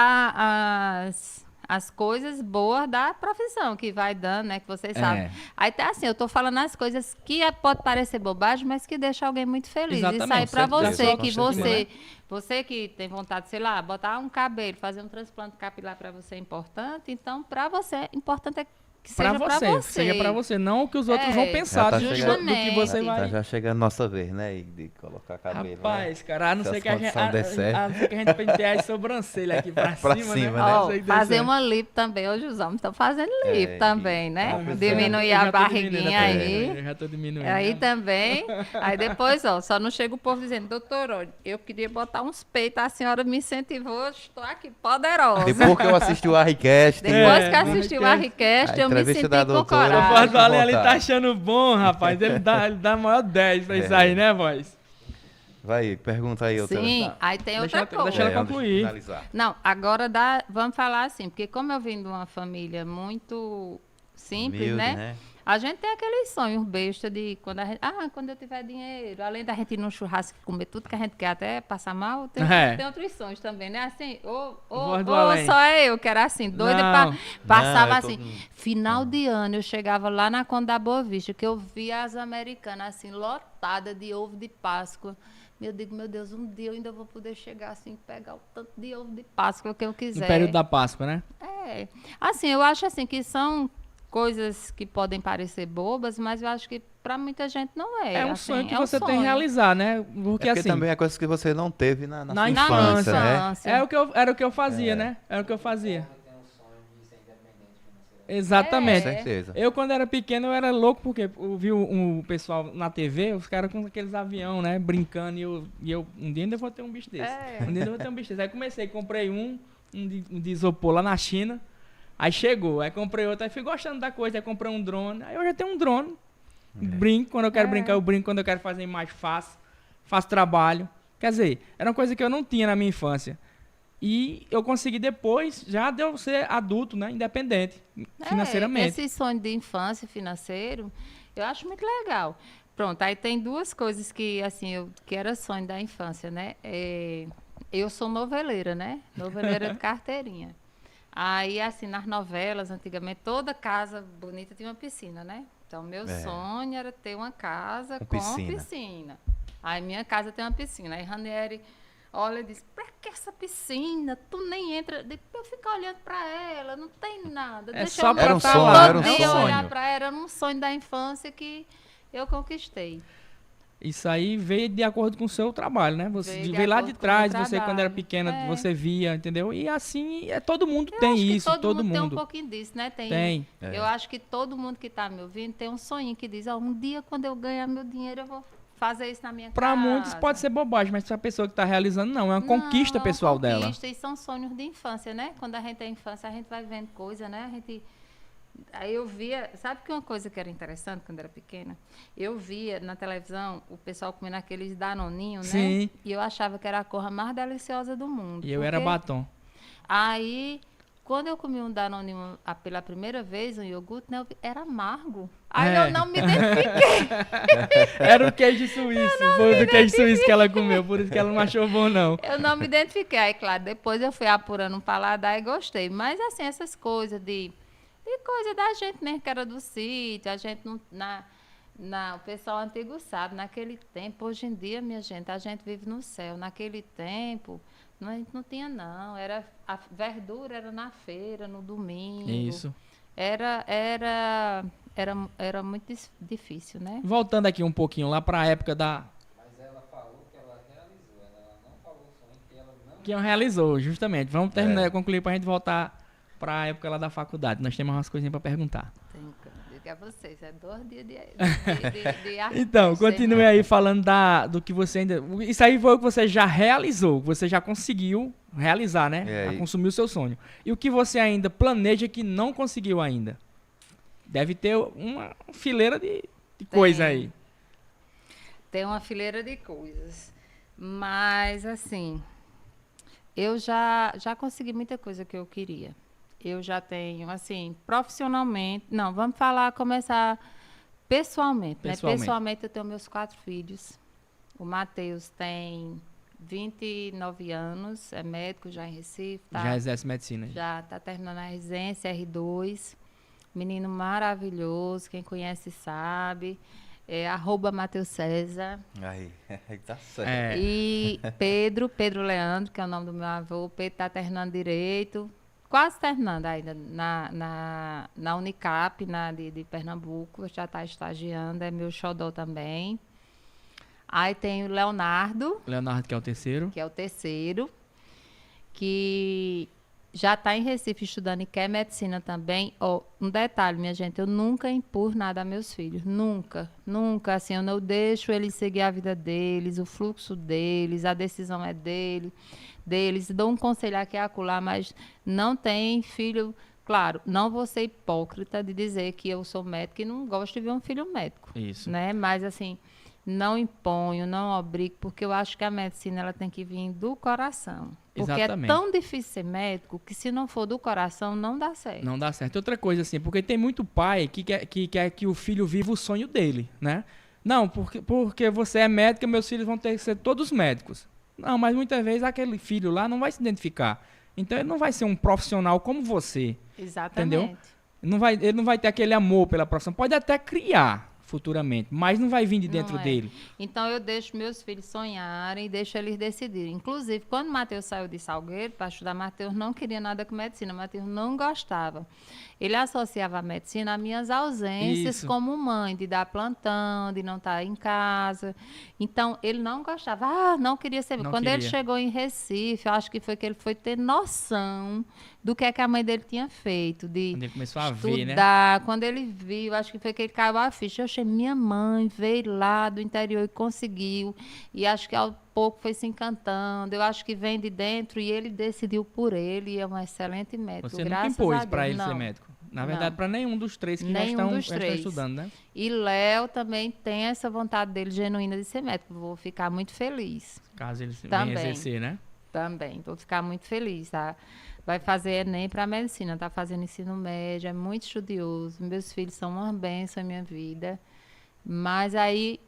as coisas boas da profissão que vai dando, né? Que vocês sabem. Aí tá assim, eu tô falando as coisas que pode parecer bobagem, mas que deixa alguém muito feliz. Exatamente, Isso aí pra certeza, você, com que certeza. você que tem vontade, sei lá, botar um cabelo, fazer um transplante capilar pra você é importante, então pra você, importante é que Pra seja pra você, você. seja pra você, não o que os outros É, vão pensar Já tá do que chegando. você Justamente. vai... Tá já chegando nossa vez, né? De colocar cabelo. Rapaz, cara, a não Se ser as que a gente, condições der certo. a não ser que a gente pentear as sobrancelhas aqui pra, Pra cima, cima, né? né? Ó, Não sei que der fazer certo. uma lip também. Hoje os homens estão fazendo lip É, também, né? tá precisando. Diminuir Eu já a tô diminuindo barriguinha também, aí. Eu já tô diminuindo. Aí né? também. Aí depois, ó, só não chega o povo dizendo, doutor, olha, eu queria botar uns peitos, a senhora me incentivou, estou aqui poderosa. Depois que eu assisti o Arricast, Depois É, que assisti o Arricast, a eu me entrevista senti da com doutora. O coragem. voz do Ale ali vontade. tá achando bom, rapaz. Ele dá maior 10 pra isso aí, né, voz? vai, pergunta aí, outra. Sim, aí tem outra Deixa ela coisa. ela concluir. Finalizar. Não, agora vamos falar assim, porque como eu vim de uma família muito simples, Humilde, né? A gente tem aqueles sonhos besta de quando eu tiver dinheiro, além da gente ir num churrasco e comer tudo que a gente quer até passar mal, tem outros sonhos também, né? Assim, Voz do ou além. só eu que era assim, doida Não. passava Não, é assim. todo mundo. Final de ano eu chegava lá na Conde da Boa Vista, que eu via as americanas assim, lotada de ovo de Páscoa. Eu digo, meu Deus, um dia eu ainda vou poder chegar assim, pegar o tanto de ovo de Páscoa que eu quiser. No período da Páscoa, né? É. Assim, eu acho assim que são coisas que podem parecer bobas, mas eu acho que para muita gente não é. É um assim, sonho que é um você tem sonho. que realizar, né? Porque, É porque assim, também é coisa que você não teve na Na sua infância, infância, né? infância. era o que eu fazia, É. né? Era o que eu fazia. Com Exatamente. certeza. Eu, quando era pequeno, eu era louco, porque eu vi o pessoal na TV, os caras com aqueles aviões, né? Brincando, e eu um dia ainda vou ter um bicho desse. É. Um dia ainda vou ter um bicho desse. Aí comecei, comprei um de isopor lá na China. Aí chegou, aí comprei outro, aí fui gostando da coisa, aí comprei um drone. Aí eu já tenho um drone. Brinco, quando eu quero brincar, eu brinco. Quando eu quero fazer imagem, faço trabalho. Quer dizer, era uma coisa que eu não tinha na minha infância. E eu consegui depois, já de eu ser adulto, né? Independente, financeiramente. Esse sonho de infância financeiro, eu acho muito legal. Pronto, aí tem duas coisas que, assim, que era sonho da infância, né? Eu sou noveleira, né? Noveleira de carteirinha. Aí, assim, nas novelas, antigamente, toda casa bonita tinha uma piscina, né? Então, meu sonho era ter uma casa com piscina. Aí, minha casa tem uma piscina. Aí, Ranieri olha e diz, pra que essa piscina? Tu nem entra. Eu fico olhando pra ela, não tem nada. Deixa só pra estar lá. Era um sonho. Olhar pra ela, era um sonho da infância que eu conquistei. Isso aí veio de acordo com o seu trabalho, né? Você veio lá de trás, você quando era pequena, você via, entendeu? E assim, todo mundo tem isso, todo mundo. Tem um pouquinho disso, né? Tem. Eu acho que todo mundo que tá me ouvindo tem um sonho que diz, um dia quando eu ganhar meu dinheiro, eu vou fazer isso na minha casa. Para muitos pode ser bobagem, mas para a pessoa que está realizando, não. É uma conquista pessoal dela. E são sonhos de infância, né? Quando a gente é infância, a gente vai vendo coisa, né? Aí eu via... Sabe que uma coisa que era interessante quando era pequena? Eu via na televisão o pessoal comendo aqueles danoninhos, né? Sim. E eu achava que era a cor mais deliciosa do mundo. E eu era batom. Aí... Quando eu comi um Danoninho pela primeira vez, um iogurte, né, era amargo. Aí eu não me identifiquei. Era o queijo suíço. Foi do queijo suíço que ela comeu, por isso que ela não achou bom, não. Eu não me identifiquei. Aí, claro, depois eu fui apurando um paladar e gostei. Mas, assim, essas coisas de coisa da gente mesmo, que era do sítio, a gente não... o pessoal antigo sabe, naquele tempo, hoje em dia, minha gente, a gente vive no céu. Naquele tempo... A gente não tinha, não. A verdura era na feira, no domingo. Isso. Era muito difícil, né? Voltando aqui um pouquinho lá para a época da... Mas ela falou que ela realizou. Ela não falou o sonho que ela não... Que realizou, justamente. Vamos terminar, concluir para a gente voltar para a época lá da faculdade. Nós temos umas coisinhas para perguntar. Digo a vocês, é 2 dias de Então, continue aí falando do que você ainda... Isso aí foi o que você já realizou, que você já conseguiu realizar, né? Já consumiu o seu sonho. E o que você ainda planeja que não conseguiu ainda? Deve ter uma fileira de coisa aí. Tem uma fileira de coisas. Mas, assim, eu já consegui muita coisa que eu queria. Eu já tenho, assim, profissionalmente... Não, vamos começar pessoalmente. Né? Pessoalmente, eu tenho meus 4 filhos. O Matheus tem 29 anos, é médico já em Recife. Já exerce medicina. Já está terminando a residência, R2. Menino maravilhoso, quem conhece sabe. @Matheus César. Aí, tá certo. E Pedro Leandro, que é o nome do meu avô. Pedro está terminando direito. Quase terminando ainda na Unicap, de Pernambuco, já está estagiando, é meu xodó também. Aí tem o Leonardo, que é o terceiro. Que já está em Recife estudando e quer medicina também. Um detalhe, minha gente, eu nunca impus nada a meus filhos, nunca, assim, eu não deixo eles seguir a vida deles, o fluxo deles, a decisão é deles, dou um conselho aqui e acolá, mas não tem filho... Claro, não vou ser hipócrita de dizer que eu sou médica e não gosto de ver um filho médico. Isso. Né? Mas, assim, não imponho, não obrigo, porque eu acho que a medicina ela tem que vir do coração. Porque Exatamente. É tão difícil ser médico que se não for do coração, não dá certo. Não dá certo. Outra coisa, assim, porque tem muito pai que quer que o filho viva o sonho dele, né? Não, porque você é médica, meus filhos vão ter que ser todos médicos. Não, mas muitas vezes aquele filho lá não vai se identificar. Então ele não vai ser um profissional como você. Exatamente. Entendeu? Ele não vai ter aquele amor pela profissão. Pode até criar futuramente, mas não vai vir de dentro dele. Então eu deixo meus filhos sonharem e deixo eles decidirem. Inclusive, quando o Matheus saiu de Salgueiro para estudar, Matheus não queria nada com medicina, Matheus não gostava. Ele associava a medicina às minhas ausências como mãe, de dar plantão, de não estar em casa. Então, ele não gostava, não queria ser. Quando ele chegou em Recife, eu acho que foi que ele foi ter noção do que é que a mãe dele tinha feito, de quando ele começou a estudar, ver, né? Quando ele viu, acho que foi que ele caiu a ficha. Eu achei, minha mãe veio lá do interior e conseguiu, e acho que ao pouco foi se encantando, eu acho que vem de dentro, e ele decidiu por ele, e é um excelente médico. Você nunca impôs para ele ser médico? Na verdade, para nenhum dos três que já estão estudando, né? E Léo também tem essa vontade dele genuína de ser médico. Vou ficar muito feliz. Caso ele venha exercer, né? Também, vou ficar muito feliz, tá? Vai fazer ENEM para medicina, tá fazendo ensino médio, é muito estudioso. Meus filhos são uma bênção em minha vida. Mas aí,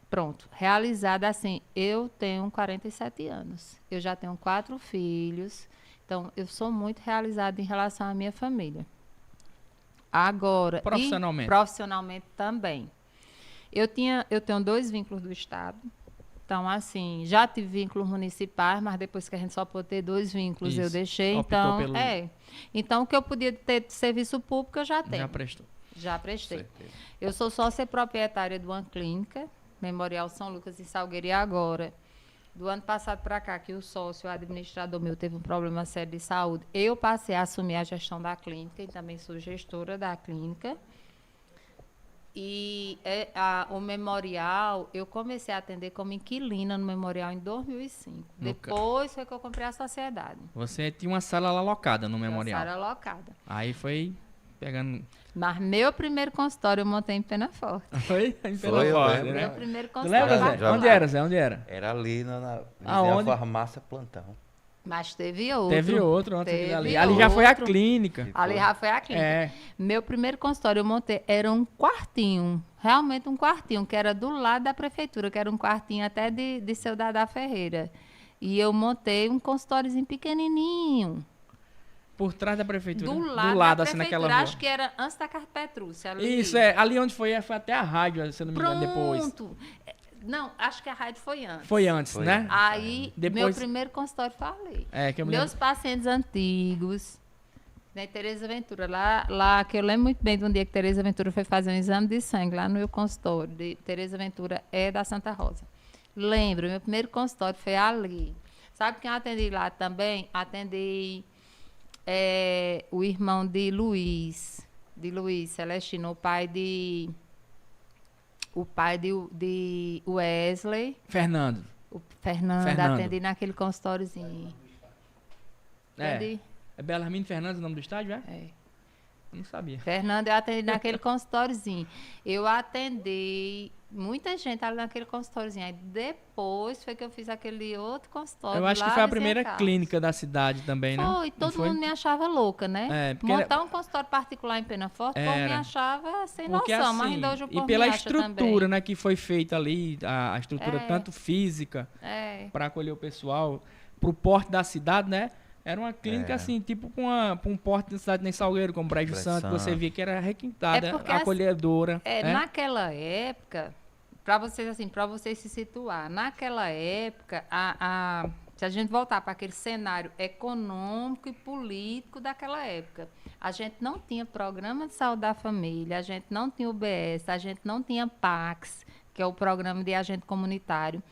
Pronto, realizada assim, eu tenho 47 anos, eu já tenho 4 filhos, então eu sou muito realizada em relação à minha família. Agora, Profissionalmente? E profissionalmente também. Eu tenho 2 vínculos do Estado, então assim, já tive vínculos municipais, mas depois que a gente só pôde ter 2 vínculos, eu Isso. deixei, Optou então, pelo- então o que eu podia ter de serviço público eu já tenho. Já prestou. Já prestei. Certeza. Eu sou sócia proprietária de uma clínica, Memorial São Lucas em Salgueiro, e agora, do ano passado para cá, que o sócio, o administrador meu, teve um problema sério de saúde, eu passei a assumir a gestão da clínica e também sou gestora da clínica. E o Memorial, eu comecei a atender como inquilina no Memorial em 2005. Depois foi que eu comprei a sociedade. Você tinha uma sala lá alocada no memorial. Sala locada. Aí foi pegando... Mas meu primeiro consultório eu montei em Penaforte. Foi? Em Foi, Pela eu Forte, lembro. né? Meu primeiro Tu consultório. lembra, Zé? particular. Onde era, Zé? Onde era? Era ali na Aonde? farmácia Plantão. Mas teve outro. Teve outro antes Teve ali. Ali já foi a outro. clínica. Ali já foi a clínica. É. Meu primeiro consultório eu montei, era um quartinho, realmente um quartinho, que era do lado da prefeitura, que era um quartinho até de seu Dadá Ferreira. E eu montei um consultóriozinho pequenininho, Por trás da prefeitura. do lado, lado da assim, prefeitura. naquela rua. Acho que era antes da Casa Petrúcia. Ali. Isso, é. Ali onde foi até a rádio, se eu não me engano, depois. Pronto. Não, acho que a rádio foi antes. Foi antes, Foi. né? Aí, Depois- meu primeiro consultório foi ali. É, que eu me Meus lembro. pacientes antigos, né, Tereza Ventura, lá que eu lembro muito bem de um dia que Tereza Ventura foi fazer um exame de sangue lá no meu consultório. Tereza Ventura é da Santa Rosa. Lembro, meu primeiro consultório foi ali. Sabe quem eu atendi lá também? Atendi o irmão de Luiz Celestino, o pai de Wesley, Fernando. o Fernando, Fernando. atendi naquele consultóriozinho. É. Atendi. É Belarmino Fernandes o nome do estádio, é? É. Eu não sabia. Fernando, eu atendi naquele consultóriozinho. Eu atendi muita gente ali naquele consultóriozinho. Aí depois foi que eu fiz aquele outro consultório. Eu acho que lá foi a em Zé primeira Carlos. clínica da cidade também, né? Foi, Não todo foi? mundo me achava louca, né? É, porque Montar um consultório particular em Penaforte, o povo me Era. achava sem Porque noção, mas assim, ainda hoje o e povo pela me acha estrutura, também. né, que foi feita ali, a estrutura É. tanto física É. para acolher o pessoal, pro porte da cidade, né? Era uma clínica É. assim, tipo com um porte da cidade nem Salgueiro, como Brejo Brejo Santo, você Santo. via que era requintada, É porque acolhedora. né? Naquela época, para vocês se situar, naquela época, se a gente voltar para aquele cenário econômico e político daquela época, a gente não tinha programa de saúde da família, a gente não tinha UBS, a gente não tinha PACS, que é o programa de agente comunitário.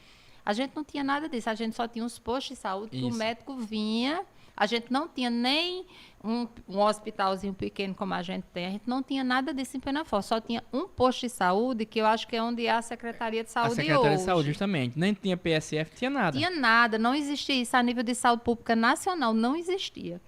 A gente não tinha nada disso, a gente só tinha uns postos de saúde que o Isso. médico vinha. A gente não tinha nem um hospitalzinho pequeno como a gente gente não tinha nada disso em Penaforte, só tinha um posto de saúde, que eu acho que é onde é a Secretaria de A Saúde Secretaria hoje. de Saúde, justamente. Nem tinha PSF, tinha nada. Tinha nada, não existia isso a nível de saúde pública nacional, não existia.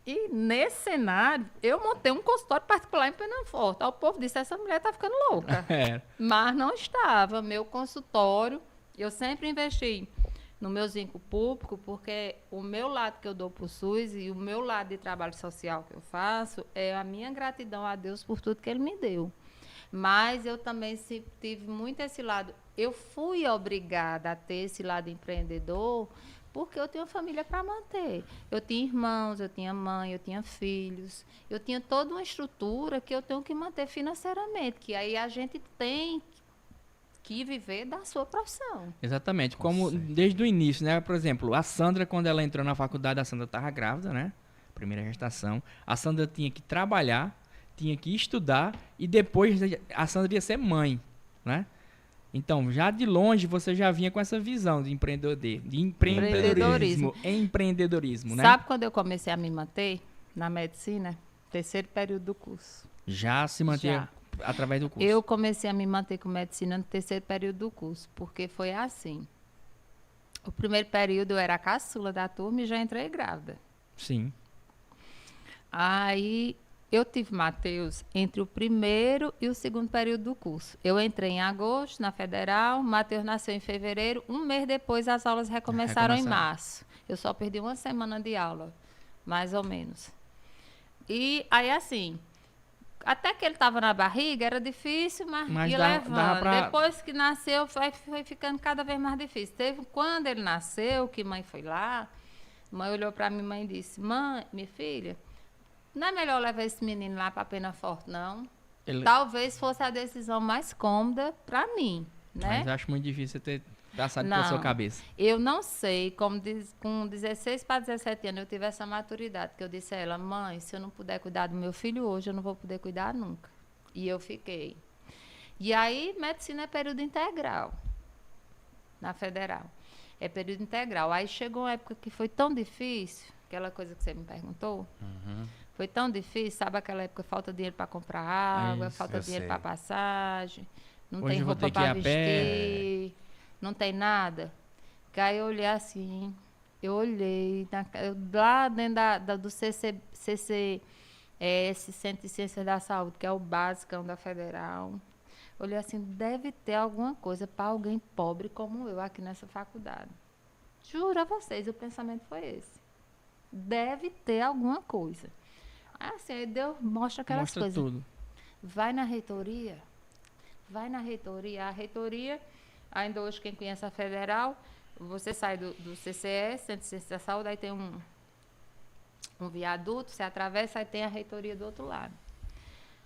E nesse cenário, eu montei um consultório particular em Penaforte. Aí o povo disse, essa mulher está ficando louca. É. Mas não estava. Meu consultório, eu sempre investi no meu vínculo público, porque o meu lado que eu dou para o SUS e o meu lado de trabalho social que eu faço é a minha gratidão a Deus por tudo que Ele me deu. Mas eu também tive muito esse lado. Eu fui obrigada a ter esse lado empreendedor, porque eu tinha uma família para manter. Eu tinha irmãos, eu tinha mãe, eu tinha filhos. Eu tinha toda uma estrutura que eu tenho que manter financeiramente, que aí a gente tem que viver da sua profissão. Exatamente, como desde o início, né? Por exemplo, a Sandra, quando ela entrou na faculdade, a Sandra estava grávida, né? Primeira gestação. A Sandra tinha que trabalhar, tinha que estudar e depois a Sandra ia ser mãe, né? Então, já de longe, você já vinha com essa visão de empreendedorismo, né? Sabe quando eu comecei a me manter na medicina? Terceiro período do curso. Já se manter Já. através do curso. Eu comecei a me manter com medicina no terceiro período do curso, porque foi assim. O primeiro período eu era a caçula da turma e já entrei grávida. Sim. Aí eu tive Matheus entre o primeiro e o segundo período do curso. Eu entrei em agosto na Federal, Matheus nasceu em fevereiro, um mês depois as aulas recomeçaram em março. Eu só perdi uma semana de aula, mais ou menos. E aí assim, até que ele estava na barriga, era difícil, mas ia levando. Depois que nasceu, foi ficando cada vez mais difícil. Quando ele nasceu, que mãe foi lá, mãe olhou para mim, mãe disse, mãe, minha filha, não é melhor levar esse menino lá para Pena Forte, não? Talvez fosse a decisão mais cômoda para mim, né? Mas eu acho muito difícil ter passado pela sua cabeça. Eu não sei, com 16 para 17 anos eu tive essa maturidade, que eu disse a ela, mãe, se eu não puder cuidar do meu filho hoje, eu não vou poder cuidar nunca. E eu fiquei. E aí, medicina é período integral, na federal. É período integral. Aí chegou uma época que foi tão difícil, aquela coisa que você me perguntou, foi tão difícil, sabe aquela época, falta dinheiro para comprar água, falta dinheiro para passagem, não hoje tem roupa para vestir, não tem nada. Que aí eu olhei assim, lá dentro do CCS, Centro de Ciências da Saúde, que é o basicão da Federal, olhei assim, deve ter alguma coisa para alguém pobre como eu aqui nessa faculdade. Juro a vocês, o pensamento foi esse. Deve ter alguma coisa. Assim, aí Deus mostra aquelas coisas. Tudo. Vai na reitoria. A reitoria, ainda hoje quem conhece a Federal, você sai do CCS, Centro de Ciências da Saúde, aí tem um viaduto, você atravessa, aí tem a reitoria do outro lado.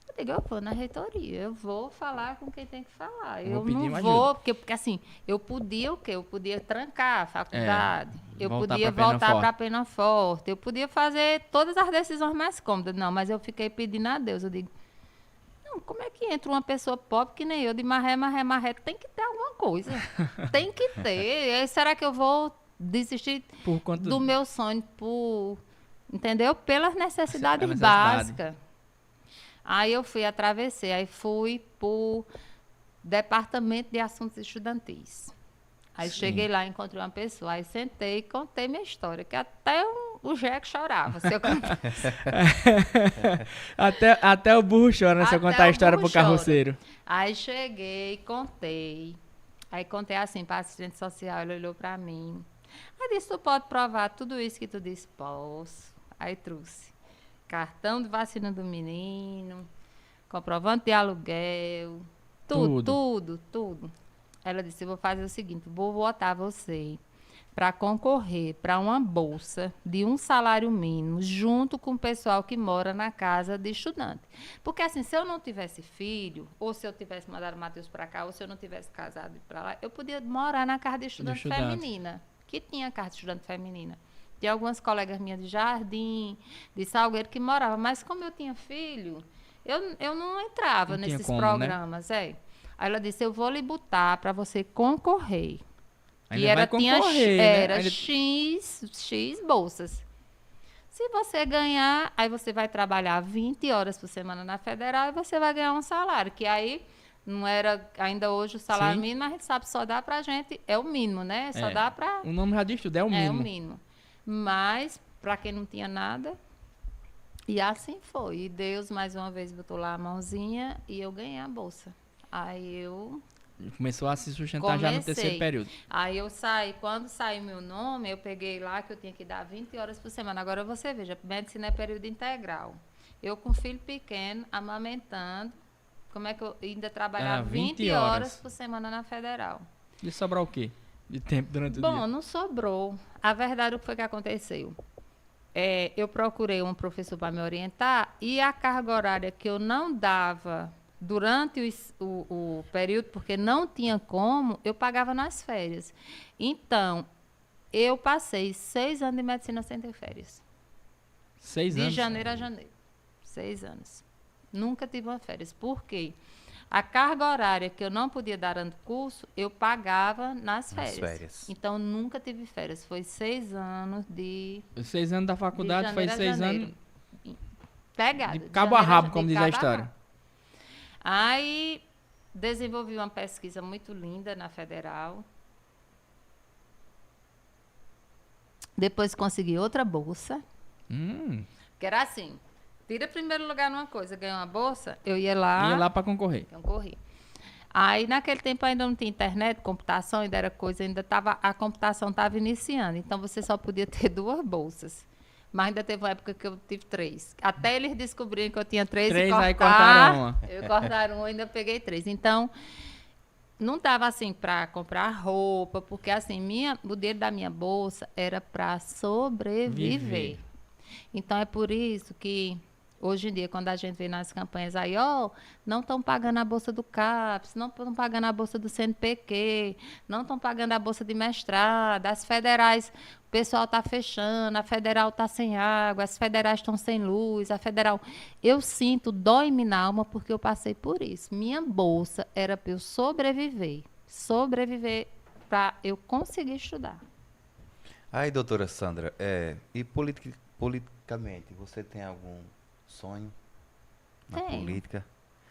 Eu digo, eu vou na reitoria, eu vou falar com quem tem que falar. Eu não vou, porque assim, eu podia o quê? Eu podia trancar a faculdade, eu podia voltar para Pena Forte, eu podia fazer todas as decisões mais cômodas. Não, mas eu fiquei pedindo a Deus, eu digo, não, como é que entra uma pessoa pobre que nem eu, de marré, tem que ter alguma coisa. Tem que ter. Será que eu vou desistir do meu sonho entendeu? Pelas necessidades básicas. Aí eu atravessei, aí fui pro Departamento de Assuntos Estudantis. Aí cheguei lá, encontrei uma pessoa, aí sentei e contei minha história, que até o Jeca chorava, se eu contasse. até o burro chora, né, se eu contar a história pro carroceiro. Aí cheguei, contei. Aí contei assim para a assistente social, ela olhou para mim. Aí disse, tu pode provar tudo isso que tu disse? Posso. Aí trouxe cartão de vacina do menino, comprovante de aluguel, tudo. Ela disse, eu vou fazer o seguinte, vou botar você para concorrer para uma bolsa de um salário mínimo, junto com o pessoal que mora na casa de estudante. Porque assim, se eu não tivesse filho, ou se eu tivesse mandado o Matheus para cá, ou se eu não tivesse casado para lá, eu podia morar na casa de estudante feminina, que tinha casa de estudante feminina. Tinha algumas colegas minhas de Jardim, de Salgueiro, que moravam. Mas como eu tinha filho, eu não entrava nesses programas. Né? Aí ela disse, eu vou lhe botar para você concorrer. Ainda e era X bolsas. Se você ganhar, aí você vai trabalhar 20 horas por semana na Federal e você vai ganhar um salário. Que aí não era ainda hoje o salário mínimo, mas a gente sabe só dá pra gente, é o mínimo, né? Só dá pra... O nome já diz tudo, é o mínimo. É o mínimo. Mas, para quem não tinha nada, e assim foi. E Deus, mais uma vez, botou lá a mãozinha e eu ganhei a bolsa. Aí eu... Começou a se sustentar já no terceiro período. Aí eu saí, quando saiu meu nome, eu peguei lá que eu tinha que dar 20 horas por semana. Agora você veja, medicina é período integral. Eu com filho pequeno, amamentando, como é que eu ainda trabalhava 20 horas por semana na Federal. E sobrar o quê? De tempo durante o dia? Bom, não sobrou. A verdade, o que foi que aconteceu? Eu procurei um professor para me orientar e a carga horária que eu não dava durante o período, porque não tinha como, eu pagava nas férias. Então, eu passei 6 anos de medicina sem ter férias. 6 anos? De janeiro a janeiro. 6 anos. Nunca tive uma férias. Por quê? A carga horária que eu não podia dar durante o curso, eu pagava nas férias. Então, nunca tive férias. Foi 6 anos de... 6 anos da faculdade, foi 6 anos... Pegado. De cabo a rabo, como diz a história. Aí, desenvolvi uma pesquisa muito linda na Federal. Depois consegui outra bolsa. Que era assim... Tira primeiro lugar numa coisa, ganhou uma bolsa, eu ia lá... Ia lá para concorrer. Concorri. Aí, naquele tempo, ainda não tinha internet, computação, ainda era coisa, a computação estava iniciando. Então, você só podia ter 2 bolsas. Mas ainda teve uma época que eu tive 3. Até eles descobrirem que eu tinha 3 3, e aí cortar, cortaram uma. eu cortaram uma e ainda peguei 3. Então, não dava assim para comprar roupa, porque assim, o dinheiro da minha bolsa era para sobreviver. Viver. Então é por isso que hoje em dia, quando a gente vê nas campanhas aí, ó, não estão pagando a bolsa do CAPES, não estão pagando a bolsa do CNPq, não estão pagando a bolsa de mestrado, as federais, o pessoal está fechando, a federal está sem água, as federais estão sem luz, a federal... Eu sinto, dói-me na alma, porque eu passei por isso. Minha bolsa era para eu sobreviver para eu conseguir estudar. Aí, doutora Sandra, e politicamente, você tem algum sonho na Tenho. política?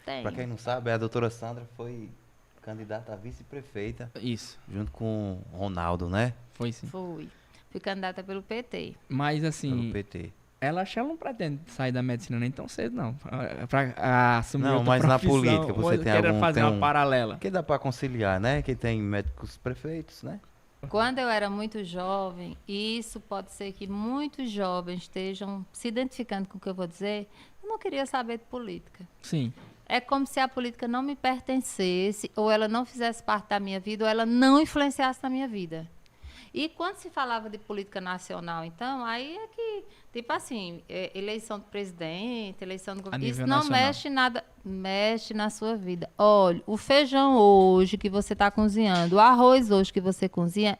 Tem. Para quem não sabe, a doutora Sandra foi candidata a vice-prefeita Isso, junto com o Ronaldo, né? foi sim. Fui candidata pelo PT. Mas Pelo assim, PT. ela acha que ela não pretende sair da medicina nem tão cedo, não. Pra assumir Não, outra mas na profissão, política você ou tem queira algum- fazer tem uma um- paralela. Que dá para conciliar, né? Que tem médicos prefeitos, né? Quando eu era muito jovem, e isso pode ser que muitos jovens estejam se identificando com o que eu vou dizer, eu não queria saber de política. Sim, É como se a política não me pertencesse, ou ela não fizesse parte da minha vida, ou ela não influenciasse na minha vida. E quando se falava de política nacional, então, aí é que, tipo assim, eleição do presidente, eleição do governo, nível isso não nacional. mexe nada, mexe na sua vida. Olha, o feijão hoje que você está cozinhando, o arroz hoje que você cozinha,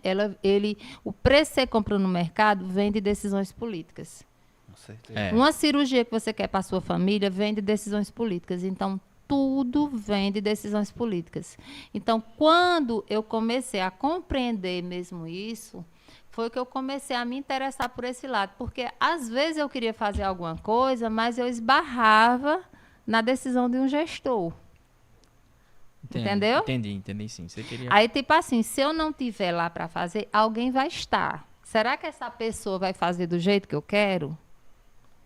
o preço que você compra no mercado vem de decisões políticas. Com certeza. É. Uma cirurgia que você quer para sua família vem de decisões políticas. Então, tudo vem de decisões políticas. Então, quando eu comecei a compreender mesmo isso, foi que eu comecei a me interessar por esse lado. Porque, às vezes, eu queria fazer alguma coisa, mas eu esbarrava na decisão de um gestor. Entendeu? Entendi sim. Você queria... Aí, tipo assim, se eu não tiver lá para fazer, alguém vai estar. Será que essa pessoa vai fazer do jeito que eu quero?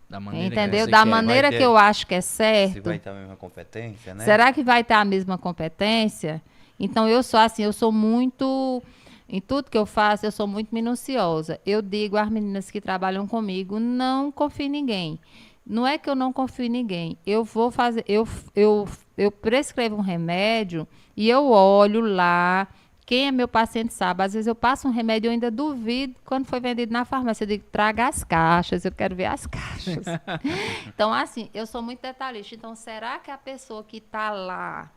Da maneira que Entendeu? você Da quer. maneira Vai que ter- eu acho que é Se certo. vai ter a mesma competência, né? Será que vai ter a mesma competência? Então, eu sou assim, eu sou muito... Em tudo que eu faço, eu sou muito minuciosa. Eu digo às meninas que trabalham comigo, não confio em ninguém. Não é que eu não confio em ninguém. Eu vou fazer... Eu prescrevo um remédio e eu olho lá... Quem é meu paciente sabe. Às vezes eu passo um remédio e eu ainda duvido quando foi vendido na farmácia. Eu digo, traga as caixas, eu quero ver as caixas. Então, assim, eu sou muito detalhista. Então, será que a pessoa que está lá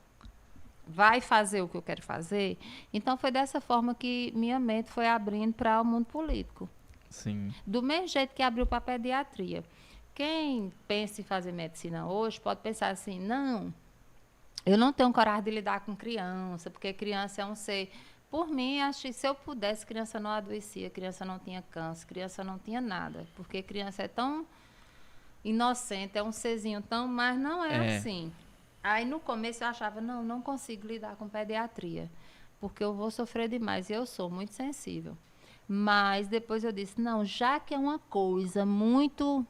vai fazer o que eu quero fazer? Então, foi dessa forma que minha mente foi abrindo para o mundo político. Sim. Do mesmo jeito que abriu para a pediatria. Quem pensa em fazer medicina hoje pode pensar assim, não... Eu não tenho coragem de lidar com criança, porque criança é um ser... Por mim, acho que se eu pudesse, criança não adoecia, criança não tinha câncer, criança não tinha nada. Porque criança é tão inocente, é um serzinho tão... Mas não é assim. Aí, no começo, eu achava, não consigo lidar com pediatria, porque eu vou sofrer demais. E eu sou muito sensível. Mas depois eu disse, não, já que é uma coisa muito...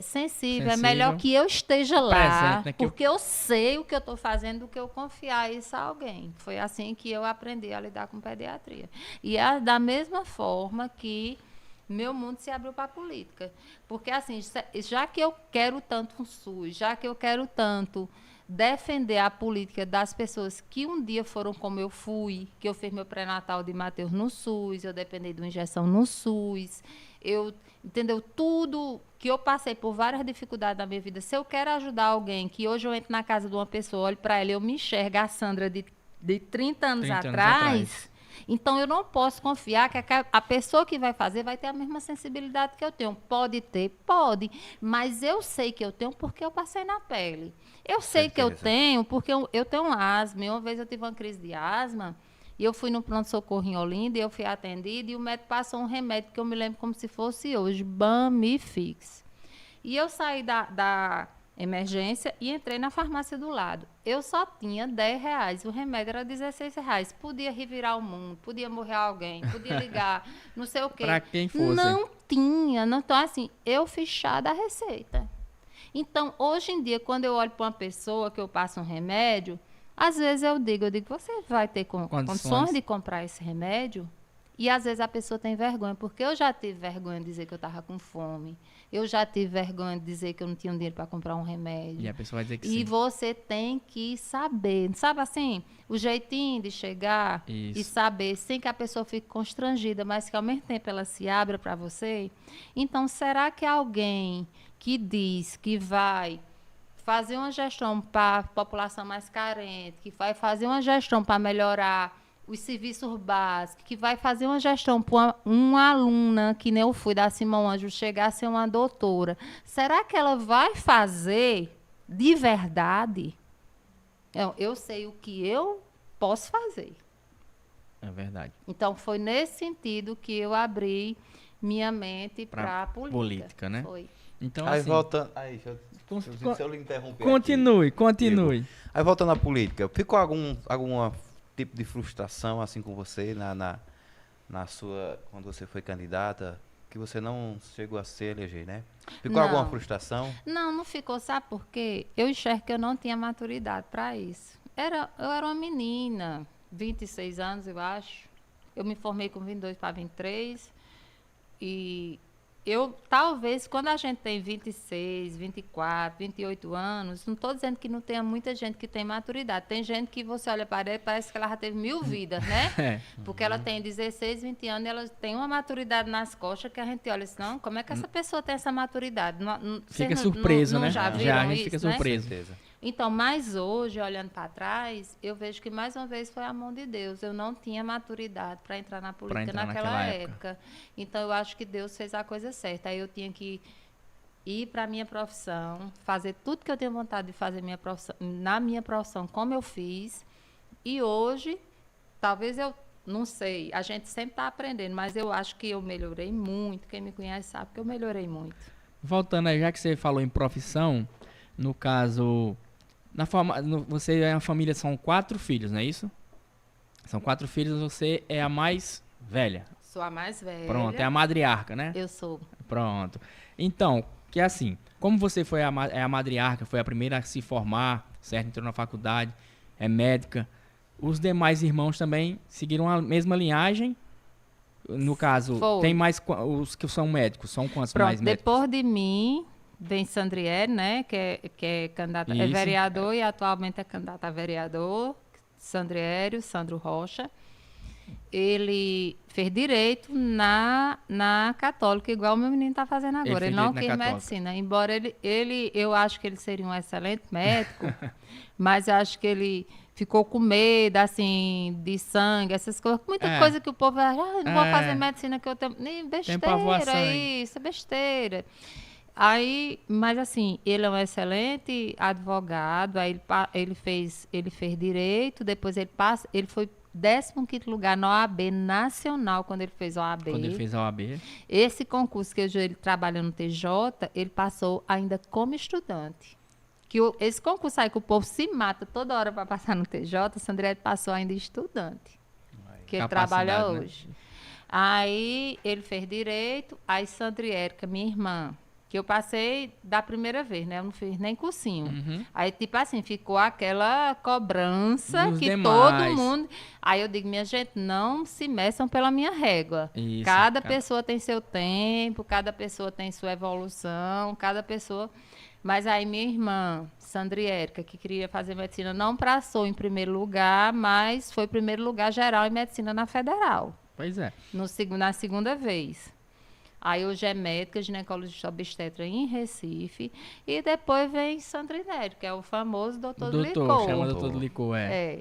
sensível, é melhor que eu esteja lá, Presente, né? porque eu sei o que eu estou fazendo do que eu confiar isso a alguém. Foi assim que eu aprendi a lidar com pediatria. E da mesma forma que meu mundo se abriu para a política. Porque, assim, já que eu quero tanto um SUS, já que eu quero tanto defender a política das pessoas que um dia foram como eu fui, que eu fiz meu pré-natal de Mateus no SUS, eu dependi de uma injeção no SUS, entendeu? Tudo que eu passei por várias dificuldades na minha vida. Se eu quero ajudar alguém, que hoje eu entro na casa de uma pessoa, olho para ela e eu me enxergo a Sandra de 30 anos 30 anos atrás, atrás. então eu não posso confiar que a pessoa que vai fazer vai ter a mesma sensibilidade que eu tenho. Pode ter, pode, mas eu sei que eu tenho porque eu passei na pele. Eu sei que eu tenho porque eu tenho asma. E uma vez eu tive uma crise de asma e eu fui no pronto-socorro em Olinda e eu fui atendida e o médico passou um remédio que eu me lembro como se fosse hoje, Bamifix. E eu saí da emergência e entrei na farmácia do lado. Eu só tinha R$10, o remédio era R$16. Podia revirar o mundo, podia morrer alguém, podia ligar, não sei o quê. Para quem fosse. Não tinha. Não, então, assim, eu fiz chá da receita. Então, hoje em dia, quando eu olho para uma pessoa que eu passo um remédio, às vezes eu digo, você vai ter condições de comprar esse remédio? E às vezes a pessoa tem vergonha, porque eu já tive vergonha de dizer que eu estava com fome. Eu já tive vergonha de dizer que eu não tinha dinheiro para comprar um remédio. E a pessoa vai dizer que E sim. você tem que saber, sabe assim, o jeitinho de chegar Isso. e saber, sem que a pessoa fique constrangida, mas que ao mesmo tempo ela se abra para você. Então, será que alguém que diz que vai fazer uma gestão para a população mais carente, que vai fazer uma gestão para melhorar os serviços básicos, que vai fazer uma gestão para uma aluna, que nem eu fui da Simão Anjo, chegar a ser uma doutora, será que ela vai fazer de verdade? Eu sei o que eu posso fazer. É verdade. Então, foi nesse sentido que eu abri minha mente para a política, né? Foi. Então, Aí assim, volta. Aí, con- se eu lhe interromper. continue, aqui, continue. Igor. Aí voltando à política, ficou alguma tipo de frustração assim com você na sua. Quando você foi candidata? Que você não chegou a se eleger, né? Ficou Não. alguma frustração? Não ficou, sabe por quê? Eu enxergo que eu não tinha maturidade para isso. Eu era uma menina, 26 anos, eu acho. Eu me formei com 22 para 23. E eu, talvez, quando a gente tem 26, 24, 28 anos, não estou dizendo que não tenha muita gente que tem maturidade. Tem gente que você olha para ela e parece que ela já teve 1000 vidas, né? É. Porque ela tem 16, 20 anos e ela tem uma maturidade nas costas que a gente olha assim, não, como é que essa pessoa tem essa maturidade? Vocês Fica surpreso, né? Já Já, viram a gente isso, fica né? surpreso. Certeza. Então, mas hoje, olhando para trás, eu vejo que mais uma vez foi a mão de Deus. Eu não tinha maturidade para entrar na política entrar naquela naquela época. Então, eu acho que Deus fez a coisa certa. Aí eu tinha que ir para a minha profissão, fazer tudo que eu tenho vontade de fazer na minha profissão, como eu fiz. E hoje, talvez eu, não sei, a gente sempre está aprendendo, mas eu acho que eu melhorei muito. Quem me conhece sabe que eu melhorei muito. Voltando aí, já que você falou em profissão, no caso, você é uma família, são 4 filhos, não é isso? São 4 filhos, você é a mais velha. Sou a mais velha. Pronto, é a matriarca, né? Eu sou. Pronto. Então, que é assim, como você foi é a matriarca, foi a primeira a se formar, certo? Entrou na faculdade, é médica. Os demais irmãos também seguiram a mesma linhagem? No caso, Foi. tem mais os que são médicos, são quantos Pronto, mais médicos? depois de mim, vem Sandriere, né? Que é candidata, é Isso. vereador e atualmente é candidato a vereador. Sandriere, Sandro Rocha. Ele fez direito na Católica, igual o meu menino está fazendo Ele agora. fez Ele não direito na quis Católica. medicina. Embora eu acho que ele seria um excelente médico, mas eu acho que ele ficou com medo, assim, de sangue, essas coisas. Muita É. coisa que o povo vai, eu não vou É. fazer medicina que eu tenho. Nem pra voar besteira sangue. isso, é besteira. Aí, mas assim, ele é um excelente advogado, aí ele fez direito, depois ele foi 15º lugar na OAB nacional quando ele fez a OAB. Quando ele fez a OAB. Esse concurso que hoje ele trabalha no TJ, ele passou ainda como estudante. Esse concurso aí que o povo se mata toda hora para passar no TJ, Sandré passou ainda estudante, que ele trabalha Capacidade, né? hoje. Aí ele fez direito, aí Sandriérica, minha irmã, que eu passei da primeira vez, né? Eu não fiz nem cursinho. Uhum. Aí, tipo assim, ficou aquela cobrança Dos que demais. todo mundo... Aí eu digo, minha gente, não se meçam pela minha régua. Isso, Cada cara. pessoa tem seu tempo, cada pessoa tem sua evolução, cada pessoa... Mas aí minha irmã, Sandriérica, que queria fazer medicina, não passou em primeiro lugar, mas foi primeiro lugar geral em medicina na Federal, Pois é. na segunda vez. Aí hoje é médica, ginecologista obstetra em Recife. E depois vem Sandrinério, que é o famoso doutor do licor. Chama doutor do licor, é. É.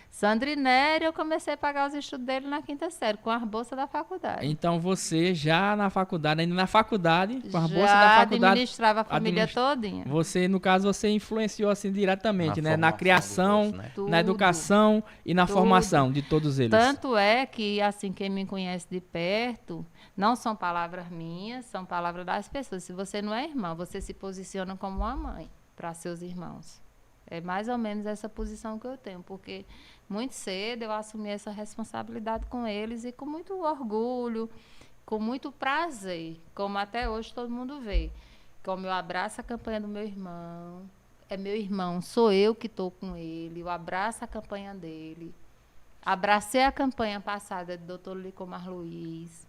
Sandrinério, eu comecei a pagar os estudos dele na 5ª série, com as bolsas da faculdade. Então você já na faculdade, ainda na faculdade, com a bolsa Já da faculdade, administrava a família todinha. você, no caso, você influenciou assim diretamente, Na né? Na formação criação, dos outros, né? Tudo. na educação e na Tudo. formação de todos eles. Tanto é que, assim, quem me conhece de perto, não são palavras minhas, são palavras das pessoas. Se você não é irmã, você se posiciona como uma mãe para seus irmãos. É mais ou menos essa posição que eu tenho, porque muito cedo eu assumi essa responsabilidade com eles e com muito orgulho, com muito prazer, como até hoje todo mundo vê. Como eu abraço a campanha do meu irmão, é meu irmão, sou eu que estou com ele, eu abraço a campanha dele. Abracei a campanha passada do Dr. Licomar Luiz,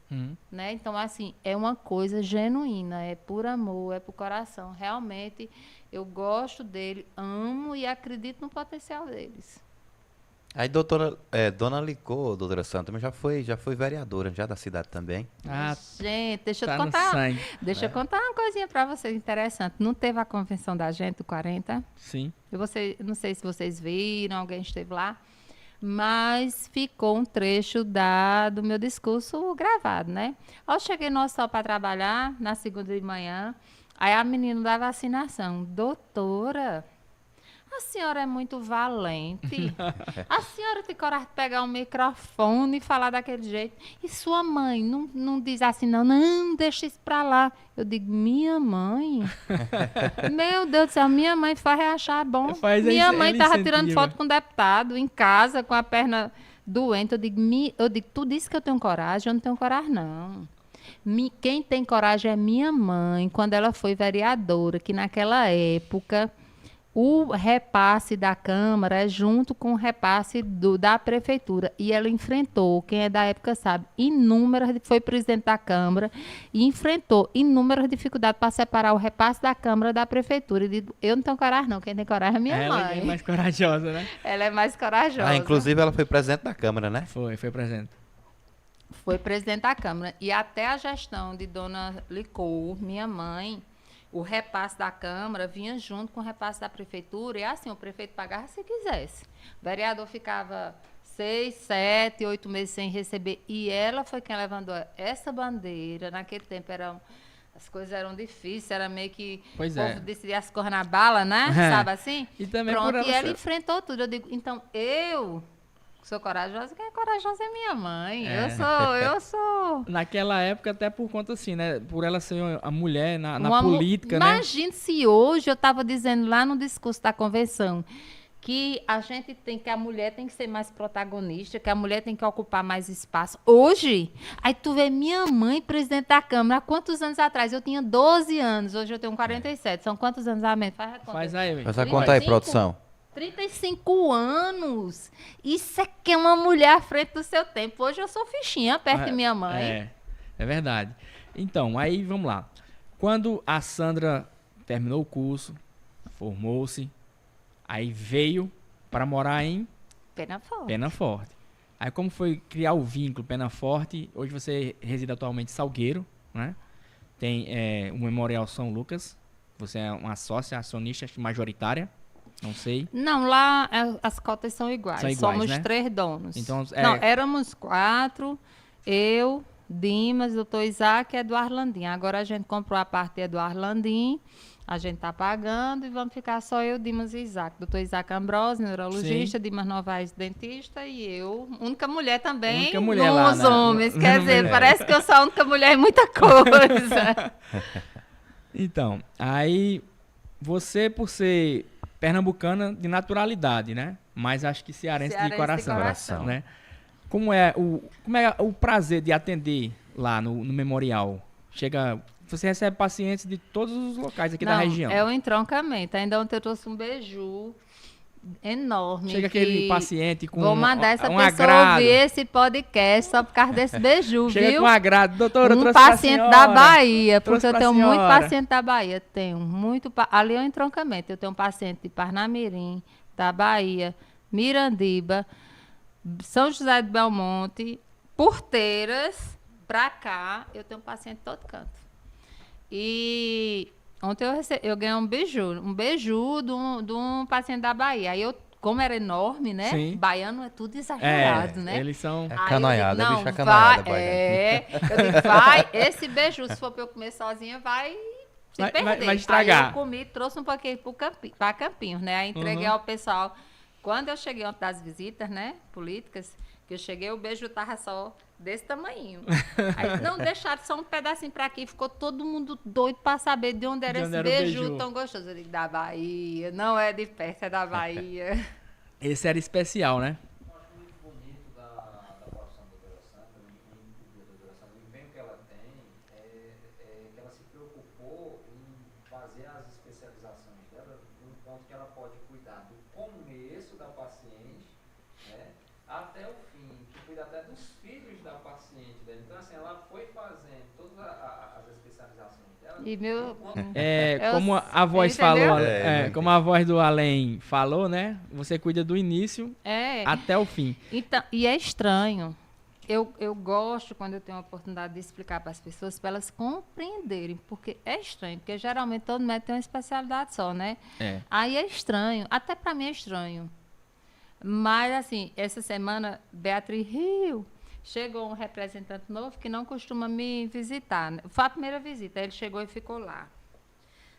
né? Então, assim, é uma coisa genuína, é por amor, é por coração. Realmente, eu gosto dele, amo e acredito no potencial deles. Aí, Dona Licô, doutora Sandra, também já foi vereadora já da cidade também. Ah, Gente, deixa eu tá te no contar. sangue. Deixa eu contar uma coisinha para vocês interessante. Não teve a convenção da gente do 40? Sim. Eu não sei se vocês viram, alguém esteve lá, mas ficou um trecho do meu discurso gravado, né? Eu cheguei no hospital para trabalhar na segunda de manhã, aí a menina da vacinação, doutora, a senhora é muito valente. A senhora tem coragem de pegar um microfone e falar daquele jeito. E sua mãe não diz assim, não, deixa isso pra lá. Eu digo, minha mãe? Meu Deus do céu, minha mãe faz achar bom. Minha mãe tava tirando foto com o deputado em casa, com a perna doente. Eu digo, tu disse que eu tenho coragem? Eu não tenho coragem, não. Quem tem coragem é minha mãe, quando ela foi vereadora, que naquela época o repasse da Câmara é junto com o repasse da Prefeitura. E ela enfrentou, quem é da época sabe, foi presidente da Câmara, e enfrentou inúmeras dificuldades para separar o repasse da Câmara da Prefeitura. E digo, eu não tenho coragem, não. Quem tem coragem é minha mãe. Ela é mais corajosa, né? Ela é mais corajosa. Ah, inclusive ela foi presidente da Câmara, né? Foi presente. Foi presidente da Câmara. E até a gestão de Dona Licou, minha mãe, o repasse da Câmara vinha junto com o repasse da Prefeitura. E assim, o prefeito pagava se quisesse. O vereador ficava 6, 7, 8 meses sem receber. E ela foi quem levantou essa bandeira. Naquele tempo as coisas eram difíceis, era meio que o povo decidia as cores na bala, né? Sabe assim? E também pronto, por e ela enfrentou tudo. Eu digo, então eu sou corajosa, quem é corajosa é minha mãe. Eu sou. Naquela época, até por conta assim, né? Por ela ser a mulher na política, né? Imagine se hoje eu estava dizendo lá no discurso da convenção que a mulher tem que ser mais protagonista, que a mulher tem que ocupar mais espaço. Hoje, aí tu vê minha mãe, presidente da Câmara, há quantos anos atrás? Eu tinha 12 anos, hoje eu tenho 47. São quantos anos a menos? Faz aí, velho. Faz a conta aí, produção. 35 anos. Isso é que é uma mulher à frente do seu tempo. Hoje eu sou fichinha perto de minha mãe. É verdade. Então, aí vamos lá. Quando a Sandra terminou o curso, formou-se, aí veio para morar em Pena Forte. Aí como foi criar o vínculo Pena Forte? Hoje você reside atualmente em Salgueiro, né? Tem o Memorial São Lucas. Você é uma sócia acionista majoritária. Não sei. Não, lá as cotas são iguais. Somos, né? 3 donos. Então, Não, éramos 4. Eu, Dimas, doutor Isaac e Eduardo Landim. Agora a gente comprou a parte de Eduardo Landim. A gente está pagando e vamos ficar só eu, Dimas e Isaac. Doutor Isaac Ambrosio, neurologista, sim. Dimas Novaes, dentista, e eu, única mulher também, única mulher lá, nos homens. Quer dizer, parece que eu sou a única mulher em muita coisa. Então, aí você, por ser pernambucana de naturalidade, né? Mas acho que cearense de coração, né? Como é o prazer de atender lá no memorial? Você recebe pacientes de todos os locais aqui da região. É o entroncamento. Ainda ontem eu trouxe um beiju enorme. Chega aquele paciente com vou mandar essa pessoa agrado. Ouvir esse podcast só por causa desse beiju, Chega viu? com agrado. Doutora, um paciente da Bahia, porque eu tenho muito senhora. paciente da Bahia. Tenho muito. Ali é o entroncamento. Eu tenho um paciente de Parnamirim, da Bahia, Mirandiba, São José de Belmonte, Porteiras, pra cá. Eu tenho um paciente de todo canto. E ontem eu ganhei um beiju de um paciente da Bahia. Aí como era enorme, né? Sim. Baiano é tudo exagerado, né? Eles são... canoiada, bicho é canoiada. Eu digo, esse beiju, se for pra eu comer sozinha, vai se perder. Vai estragar. Aí eu comi, trouxe um pouquinho pra Campinhos, né? Aí entreguei ao pessoal. Quando eu cheguei ontem das visitas, né? Políticas, que eu cheguei, o beiju tava só desse tamanho. Aí, não, deixaram só um pedacinho pra aqui. Ficou todo mundo doido pra saber de onde era esse beiju tão gostoso. Eu digo, da Bahia. Não é de perto, é da Bahia. Esse era especial, né? Eu acho muito bonito da profissão da doutora Sandra, o empenho que ela tem, que ela se preocupou em fazer as especializações dela no ponto que ela pode cuidar do começo da paciente, né? até o fim, que cuida até dos filhos da paciente dela. Então, assim, ela foi fazendo todas as especializações dela. E meu. Como a voz entendeu? falou, É, como a voz do além falou, né? Você cuida do início É. até o fim. Então, e é estranho. Eu gosto quando eu tenho a oportunidade de explicar para as pessoas, para elas compreenderem, porque é estranho, porque geralmente todo médico tem uma especialidade só, né? É. Aí é estranho, até para mim é estranho. Mas, assim, essa semana, Beatriz Rio, chegou um representante novo que não costuma me visitar, né? Foi a primeira visita, aí ele chegou e ficou lá.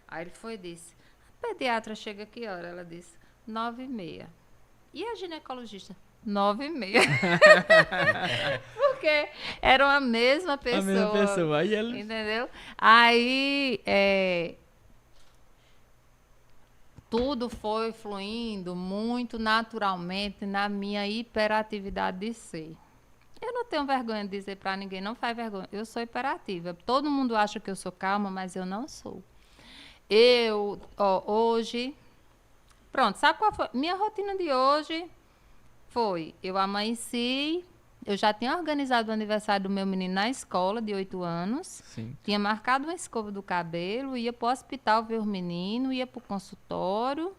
Aí ele foi e disse, a pediatra chega que hora? Ela disse, 9h30. E a ginecologista? 9h30. Porque eram a mesma pessoa. A mesma pessoa. Aí ele... Entendeu? Aí tudo foi fluindo muito naturalmente na minha hiperatividade de ser. Eu não tenho vergonha de dizer para ninguém, não faz vergonha. Eu sou hiperativa. Todo mundo acha que eu sou calma, mas eu não sou. Hoje... Pronto, sabe qual foi? Minha rotina de hoje foi, eu amanheci, eu já tinha organizado o aniversário do meu menino na escola, de 8 anos. Sim. Tinha marcado uma escova do cabelo, ia para o hospital ver o menino, ia para o consultório.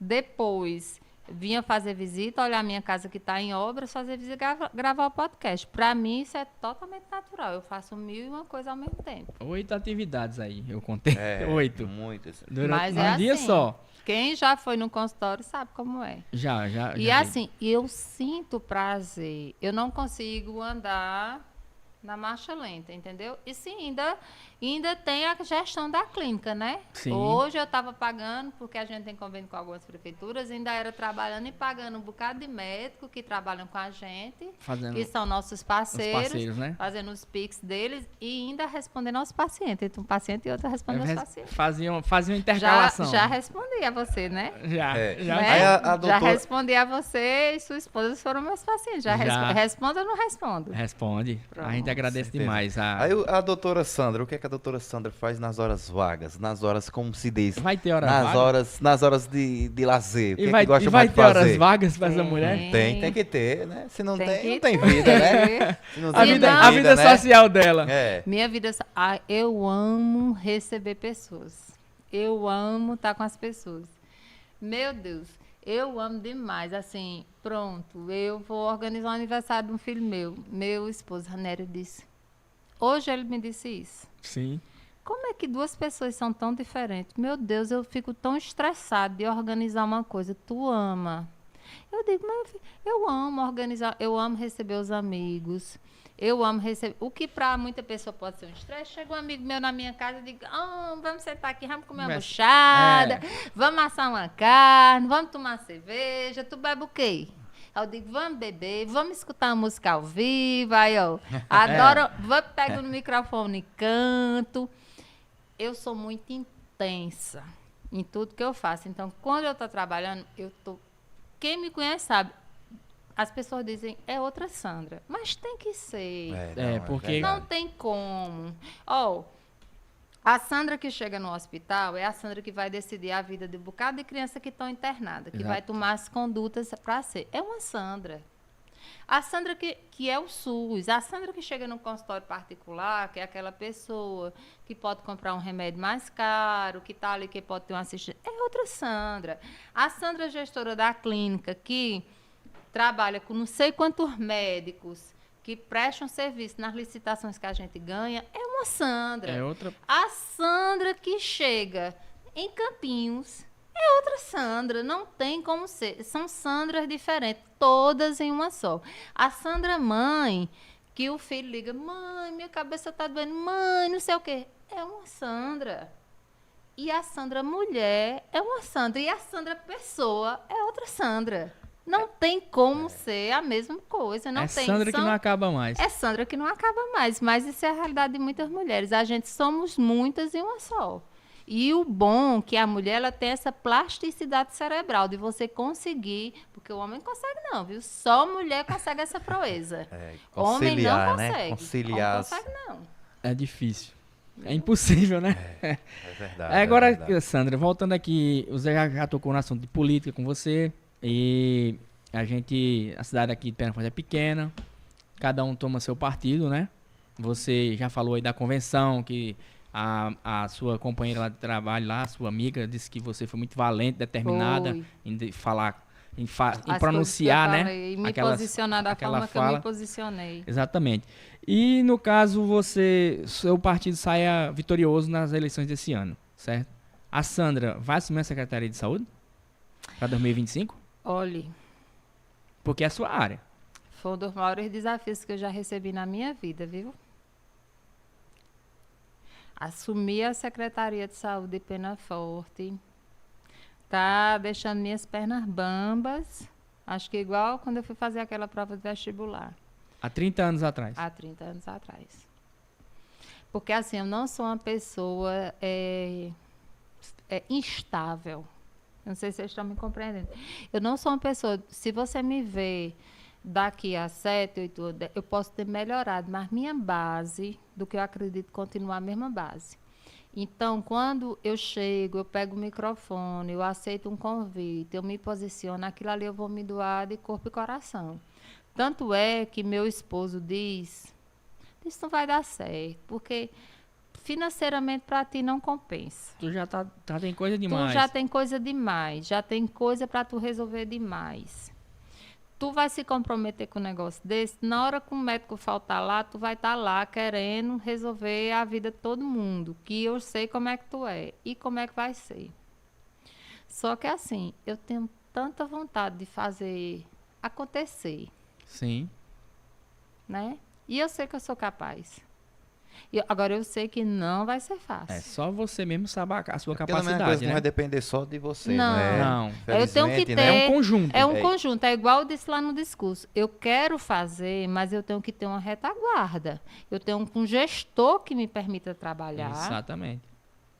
Depois, vinha fazer visita, olhar a minha casa que está em obras, fazer visita e gravar o podcast. Para mim, isso é totalmente natural. Eu faço 1001 coisas ao mesmo tempo. 8 atividades aí, eu contei. É, 8. muitas. Durante Mas um é dia assim. só. Quem já foi no consultório sabe como é. Já. E já vi. assim, eu sinto prazer. Eu não consigo andar na marcha lenta, entendeu? E sim, ainda tem a gestão da clínica, né? Sim. Hoje eu estava pagando, porque a gente tem convênio com algumas prefeituras, ainda era trabalhando e pagando um bocado de médico que trabalham com a gente, Fazendo que são nossos os parceiros, parceiros, né? fazendo os PIX deles e ainda respondendo aos pacientes. Então, um paciente e outro respondendo aos pacientes. Faziam Já, intercalação. já respondi a você, né? Já. É. já. Né? Aí a Já doutora- respondi a você e sua esposa foram meus pacientes. Já. Já. Responda ou não respondo? Responde. Pronto. A gente agradece Certeza. demais. Aí a doutora Sandra, o que é que a doutora Sandra faz nas horas vagas? Nas horas, como se diz? Vai ter hora nas vaga? nas horas de lazer. O que E é vai, que gosta e vai mais de ter horas fazer? vagas pra essa Tem. mulher? Tem que ter, né? Se não Tem tem, que não tem ter. vida, né? Se não A tem, vida, não a tem vida né? social dela. É. Minha vida... eu amo receber pessoas. Eu amo estar com as pessoas. Meu Deus, eu amo demais. Assim, pronto, eu vou organizar o aniversário de um filho meu. Meu esposo, Ranério, disse... Hoje ele me disse isso. Sim. Como é que duas pessoas são tão diferentes? Meu Deus, eu fico tão estressada de organizar uma coisa. Tu ama. Eu digo, mas eu amo organizar, eu amo receber os amigos. Eu amo receber. O que para muita pessoa pode ser um estresse. Chega um amigo meu na minha casa e diz, vamos sentar aqui, vamos comer uma Mas- buchada, vamos assar uma carne, vamos tomar cerveja. Tu bebe o quê? Aí eu digo, vamos beber, vamos escutar uma música ao vivo. Aí, ó, adoro, pego no microfone e canto. Eu sou muito intensa em tudo que eu faço. Então, quando eu estou trabalhando, quem me conhece sabe, as pessoas dizem, é outra Sandra. Mas tem que ser. Porque- verdade. Não tem como. Ó, a Sandra que chega no hospital é a Sandra que vai decidir a vida de um bocado de criança que estão internadas, que vai Exato. tomar as condutas para ser. É uma Sandra. A Sandra que é o SUS, a Sandra que chega num consultório particular, que é aquela pessoa que pode comprar um remédio mais caro, que está ali, que pode ter um assistente, é outra Sandra. A Sandra gestora da clínica, que trabalha com não sei quantos médicos, que prestam serviço nas licitações que a gente ganha, é uma Sandra. É outra. A Sandra que chega em Campinhos é outra Sandra, não tem como ser. São Sandras diferentes, todas em uma só. A Sandra mãe, que o filho liga, mãe, minha cabeça tá doendo, mãe, não sei o quê. É uma Sandra. E a Sandra mulher é uma Sandra. E a Sandra pessoa é outra Sandra. Não tem como ser a mesma coisa. Não É tem. Sandra que não acaba mais. É Sandra que não acaba mais, mas isso é a realidade de muitas mulheres. A gente somos muitas em uma só. E o bom é que a mulher ela tem essa plasticidade cerebral de você conseguir, porque o homem não consegue não, viu? Só mulher consegue essa proeza. Homem não Conciliar, consegue. né? Conciliar. Homem não consegue não. É difícil. É impossível, né? É verdade. Agora, é verdade. Sandra, voltando aqui, o Zé já tocou no assunto de política com você. E A cidade aqui de Pena Forte é pequena, cada um toma seu partido, né? Você já falou aí da convenção, que a sua companheira lá de trabalho, lá, a sua amiga, disse que você foi muito valente, determinada Foi. em falar, em As pronunciar, coisas que eu né? falei, e me aquelas- posicionar da aquela forma que eu fala. me posicionei. Exatamente. E no caso, seu partido saia vitorioso nas eleições desse ano, certo? A Sandra vai assumir a Secretaria de Saúde para 2025? Olhe, Porque é a sua área. foi um dos maiores desafios que eu já recebi na minha vida, viu? Assumir a Secretaria de Saúde de Pena Forte tá deixando minhas pernas bambas. Acho que igual quando eu fui fazer aquela prova de vestibular, Há 30 anos atrás. há 30 anos atrás. Porque assim, eu não sou uma pessoa instável. Não sei se vocês estão me compreendendo. Eu não sou uma pessoa, se você me vê daqui a 7, 8 anos, eu posso ter melhorado, mas minha base, do que eu acredito, continua a mesma base. Então, quando eu chego, eu pego o microfone, eu aceito um convite, eu me posiciono, aquilo ali eu vou me doar de corpo e coração. Tanto é que meu esposo diz, isso não vai dar certo, porque financeiramente para ti não compensa. Tu já tem coisa demais. Tu já tem coisa demais, já tem coisa para tu resolver demais. Tu vai se comprometer com um negócio desse, na hora que o médico faltar lá, tu vai estar lá querendo resolver a vida de todo mundo, que eu sei como é que tu é e como é que vai ser. Só que assim, eu tenho tanta vontade de fazer acontecer, Sim. né? E eu sei que eu sou capaz. Agora eu sei que não vai ser fácil. É só você mesmo sabe a sua Pela mesma capacidade, coisa, não né? vai depender só de você, Não. né? Não. Eu tenho que Felizmente, ter- É um conjunto. É um É. conjunto, é igual eu disse lá no discurso. Eu quero fazer, mas eu tenho que ter uma retaguarda. Eu tenho um gestor que me permita trabalhar, Exatamente.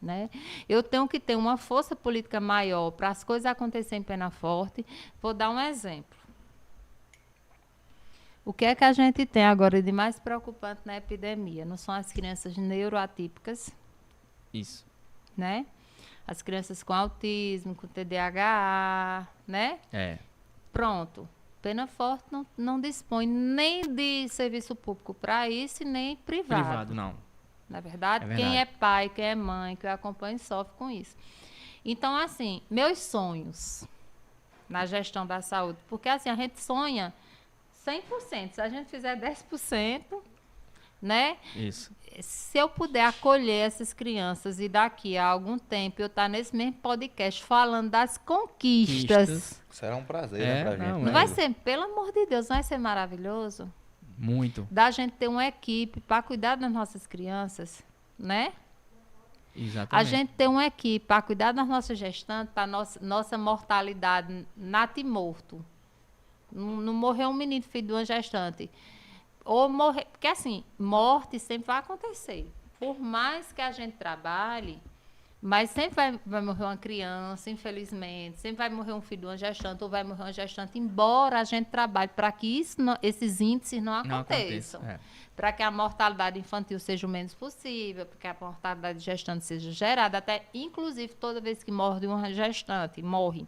né? Eu tenho que ter uma força política maior para as coisas acontecerem em Pena Forte. Vou dar um exemplo. O que é que a gente tem agora de mais preocupante na epidemia? Não são as crianças neuroatípicas, Isso. né? As crianças com autismo, com TDAH, né? É. Pronto. Pena Forte não dispõe nem de serviço público para isso e nem privado. Privado, não. Na verdade, É verdade. quem é pai, quem é mãe, que eu acompanho, sofre com isso. Então, assim, meus sonhos na gestão da saúde, porque assim, a gente sonha 100%. Se a gente fizer 10%, né? Isso. Se eu puder acolher essas crianças e daqui a algum tempo eu estar nesse mesmo podcast falando das conquistas, Será um prazer, É, né, pra não, gente. é. não né, vai Igor? ser, pelo amor de Deus, não vai ser maravilhoso? Muito. Da gente ter uma equipe para cuidar das nossas crianças, né? Exatamente. A gente ter uma equipe para cuidar das nossas gestantes, para nossa mortalidade natimorto. Não morreu um menino filho de uma gestante. Ou morrer, porque assim, morte sempre vai acontecer. Por mais que a gente trabalhe, mas sempre vai morrer uma criança, infelizmente, sempre vai morrer um filho de uma gestante, ou vai morrer uma gestante, embora a gente trabalhe para que esses índices não Não aconteçam. aconteça. Para que a mortalidade infantil seja o menos possível, para que a mortalidade gestante seja gerada, até inclusive toda vez que morre uma gestante, morre.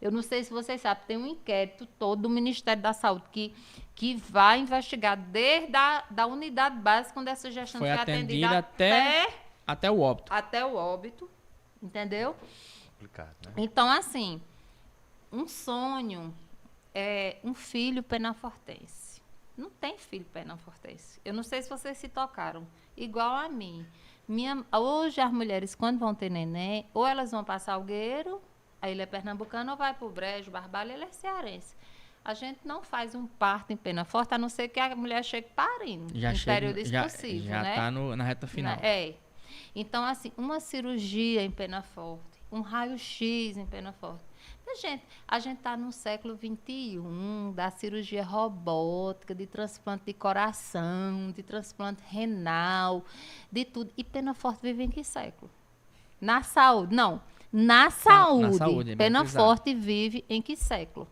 Eu não sei se vocês sabem, tem um inquérito todo do Ministério da Saúde que vai investigar desde da unidade básica quando essa gestante Foi foi atendida atendida até o óbito. até o óbito, entendeu? Complicado, né? Então, assim, um sonho é um filho penafortense. Não tem filho penafortense. Eu não sei se vocês se tocaram. Igual a mim. Hoje as mulheres, quando vão ter neném, ou elas vão para Salgueiro, a ilha é pernambucana, ou vai para o Brejo, Barbalho, ela é cearense. A gente não faz um parto em Pena Forte, a não ser que a mulher chegue parindo. Já em chega, período já expulsivo, já né? tá na reta final. É. Então, assim, uma cirurgia em Pena Forte, um raio-x em Pena Forte. Mas, gente, a gente está no século XXI, da cirurgia robótica, de transplante de coração, de transplante renal, de tudo. E Pena Forte vive em que século? Na saúde. Não, na saúde. saúde, é bom Pena frisar. Forte vive em que século?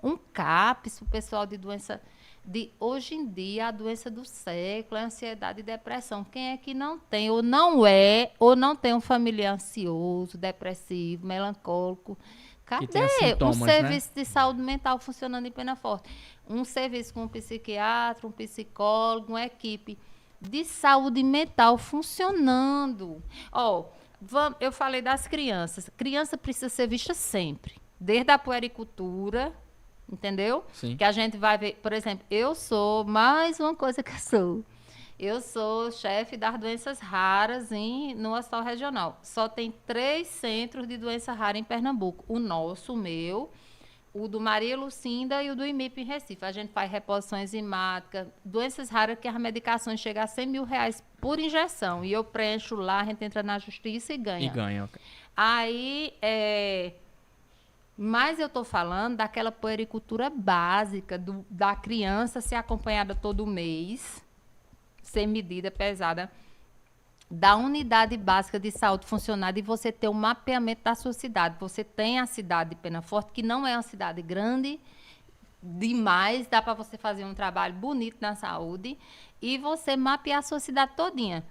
Um CAPS, o pessoal de doença... hoje em dia, a doença do século é ansiedade e depressão. Quem é que não tem, ou não tem um familiar ansioso, depressivo, melancólico, Que tem os Cadê sintomas, um né? serviço de saúde mental funcionando em Penaforte? Um serviço com um psiquiatra, um psicólogo, uma equipe de saúde mental funcionando. Ó, eu falei das crianças. Criança precisa ser vista sempre, desde a puericultura, entendeu? Sim. Que a gente vai ver, por exemplo, eu sou mais uma coisa que eu sou. Eu sou chefe das doenças raras no Hospital Regional. Só tem 3 centros de doença rara em Pernambuco. O nosso, o meu, o do Maria Lucinda e o do IMIP em Recife. A gente faz reposição enzimática, doenças raras que as medicações chegam a R$100 mil por injeção. E eu preencho lá, a gente entra na justiça e ganha. E ganha, ok. Aí, mas eu estou falando daquela puericultura básica, da criança ser acompanhada todo mês, sem medida pesada, da unidade básica de saúde funcionar e você ter um mapeamento da sua cidade. Você tem a cidade de Penaforte, que não é uma cidade grande demais, dá para você fazer um trabalho bonito na saúde e você mapear a sua cidade todinha.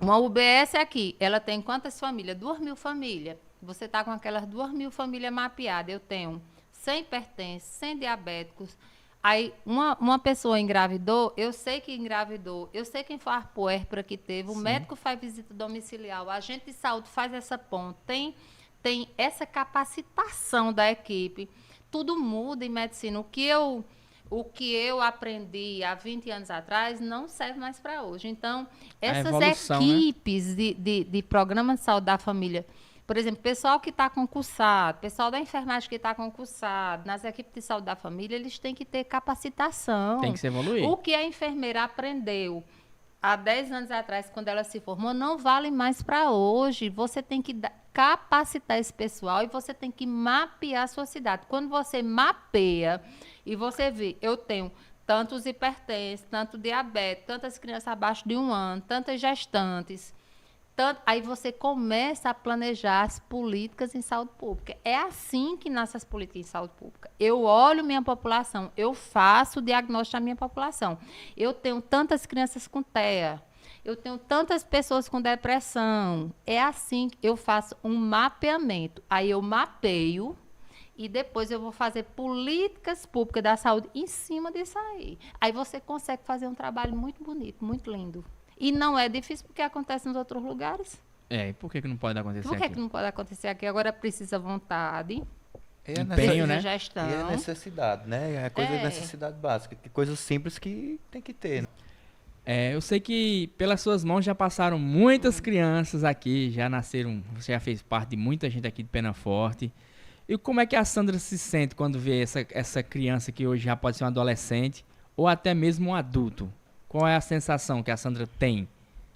Uma UBS aqui, ela tem quantas famílias? 2.000 famílias. Você está com aquelas 2.000 famílias mapeadas. Eu tenho 100 hipertensos, 100 diabéticos. Aí, uma pessoa engravidou, eu sei que engravidou, eu sei quem foi a puérpera que teve, o médico faz visita domiciliar, o agente de saúde faz essa ponte, tem essa capacitação da equipe. Tudo muda em medicina. O que eu aprendi há 20 anos atrás não serve mais para hoje. Então, essas evolução, equipes de programa de saúde da família, por exemplo, pessoal que está concursado, pessoal da enfermagem que está concursado, nas equipes de saúde da família, eles têm que ter capacitação. Tem que se evoluir. O que a enfermeira aprendeu há 10 anos atrás, quando ela se formou, não vale mais para hoje. Você tem que capacitar esse pessoal e você tem que mapear a sua cidade. Quando você mapeia e você vê, eu tenho tantos hipertensos, tanto diabetes, tantas crianças abaixo de 1 ano, tantas gestantes, aí você começa a planejar as políticas em saúde pública. É assim que nascem as políticas em saúde pública. Eu olho minha população, eu faço o diagnóstico da minha população. Eu tenho tantas crianças com TEA, eu tenho tantas pessoas com depressão. É assim que eu faço um mapeamento. Aí eu mapeio e depois eu vou fazer políticas públicas da saúde em cima disso aí. Aí você consegue fazer um trabalho muito bonito, muito lindo. E não é difícil porque acontece nos outros lugares. E por que não pode acontecer Por que aqui? não pode acontecer aqui? Agora precisa vontade, Empenho, precisa né? gestão. E é necessidade, né? É coisa de É. necessidade básica. Que coisas simples que tem que ter. Né? Eu sei que pelas suas mãos já passaram muitas crianças aqui, já nasceram, você já fez parte de muita gente aqui de Penaforte. E como é que a Sandra se sente quando vê essa criança que hoje já pode ser um adolescente ou até mesmo um adulto? Qual é a sensação que a Sandra tem?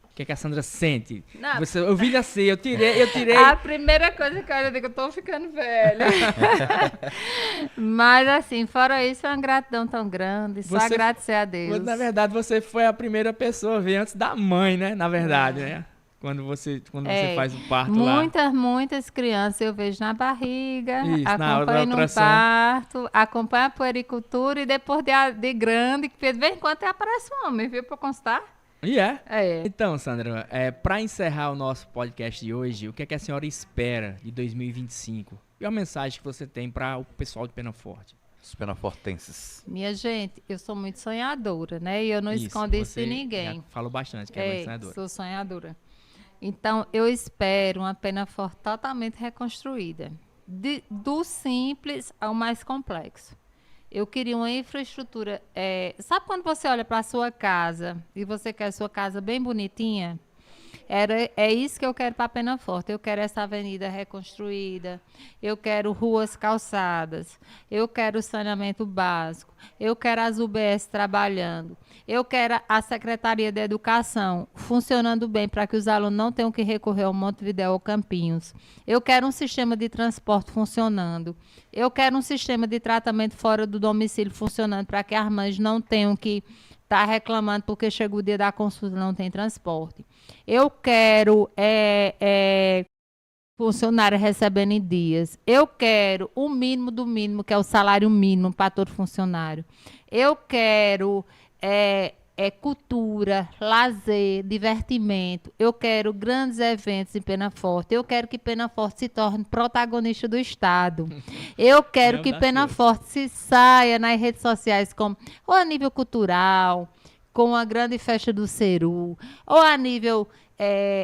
O que é que a Sandra sente? Não. Eu vi assim, eu tirei. A primeira coisa que eu digo, eu tô ficando velha. Mas assim, fora isso, é uma gratidão tão grande. Só Você- agradecer a Deus. Mas, na verdade, você foi a primeira pessoa a ver antes da mãe, né? Na verdade, né? Quando você faz o parto lá. Muitas crianças eu vejo na barriga, Isso, na hora da acompanho no ultrassom. parto, acompanho a puericultura e depois de grande, que de vez em quando aparece um homem, viu, para constar? E é? É. Então, Sandra, para encerrar o nosso podcast de hoje, o que é que a senhora espera de 2025? E a mensagem que você tem para o pessoal de Penaforte? Os penafortenses. Minha gente, eu sou muito sonhadora, né? E eu não Isso, escondo isso você de ninguém. já falou bastante que é sonhadora. Sou sonhadora. Então, eu espero uma Penaforte totalmente reconstruída. Do simples ao mais complexo. Eu queria uma infraestrutura... sabe quando você olha para a sua casa e você quer a sua casa bem bonitinha? É isso que eu quero para Penaforte. Eu quero essa avenida reconstruída, eu quero ruas calçadas, eu quero saneamento básico, eu quero as UBS trabalhando, eu quero a Secretaria de Educação funcionando bem para que os alunos não tenham que recorrer ao Montevidéu ou Campinhos. Eu quero um sistema de transporte funcionando. Eu quero um sistema de tratamento fora do domicílio funcionando para que as mães não tenham que estar reclamando porque chegou o dia da consulta e não tem transporte. Eu quero funcionário recebendo em dias. Eu quero o mínimo do mínimo, que é o salário mínimo para todo funcionário. Eu quero é cultura, lazer, divertimento. Eu quero grandes eventos em Penaforte. Eu quero que Penaforte se torne protagonista do Estado. Eu quero que Penaforte se saia nas redes sociais como ou a nível cultural, com a grande festa do Ceru, ou a nível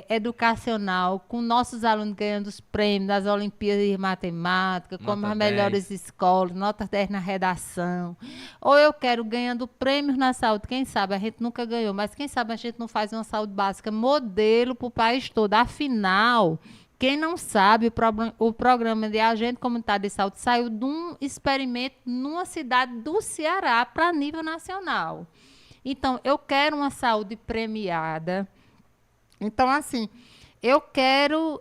educacional, com nossos alunos ganhando os prêmios das Olimpíadas de Matemática, como as melhores escolas, nota 10 na redação. Ou eu quero ganhando prêmios na saúde. Quem sabe a gente nunca ganhou, mas quem sabe a gente não faz uma saúde básica modelo para o país todo. Afinal, quem não sabe, o programa de agente comunitário de saúde saiu de um experimento numa cidade do Ceará para nível nacional. Então, eu quero uma saúde premiada. Então, assim, eu quero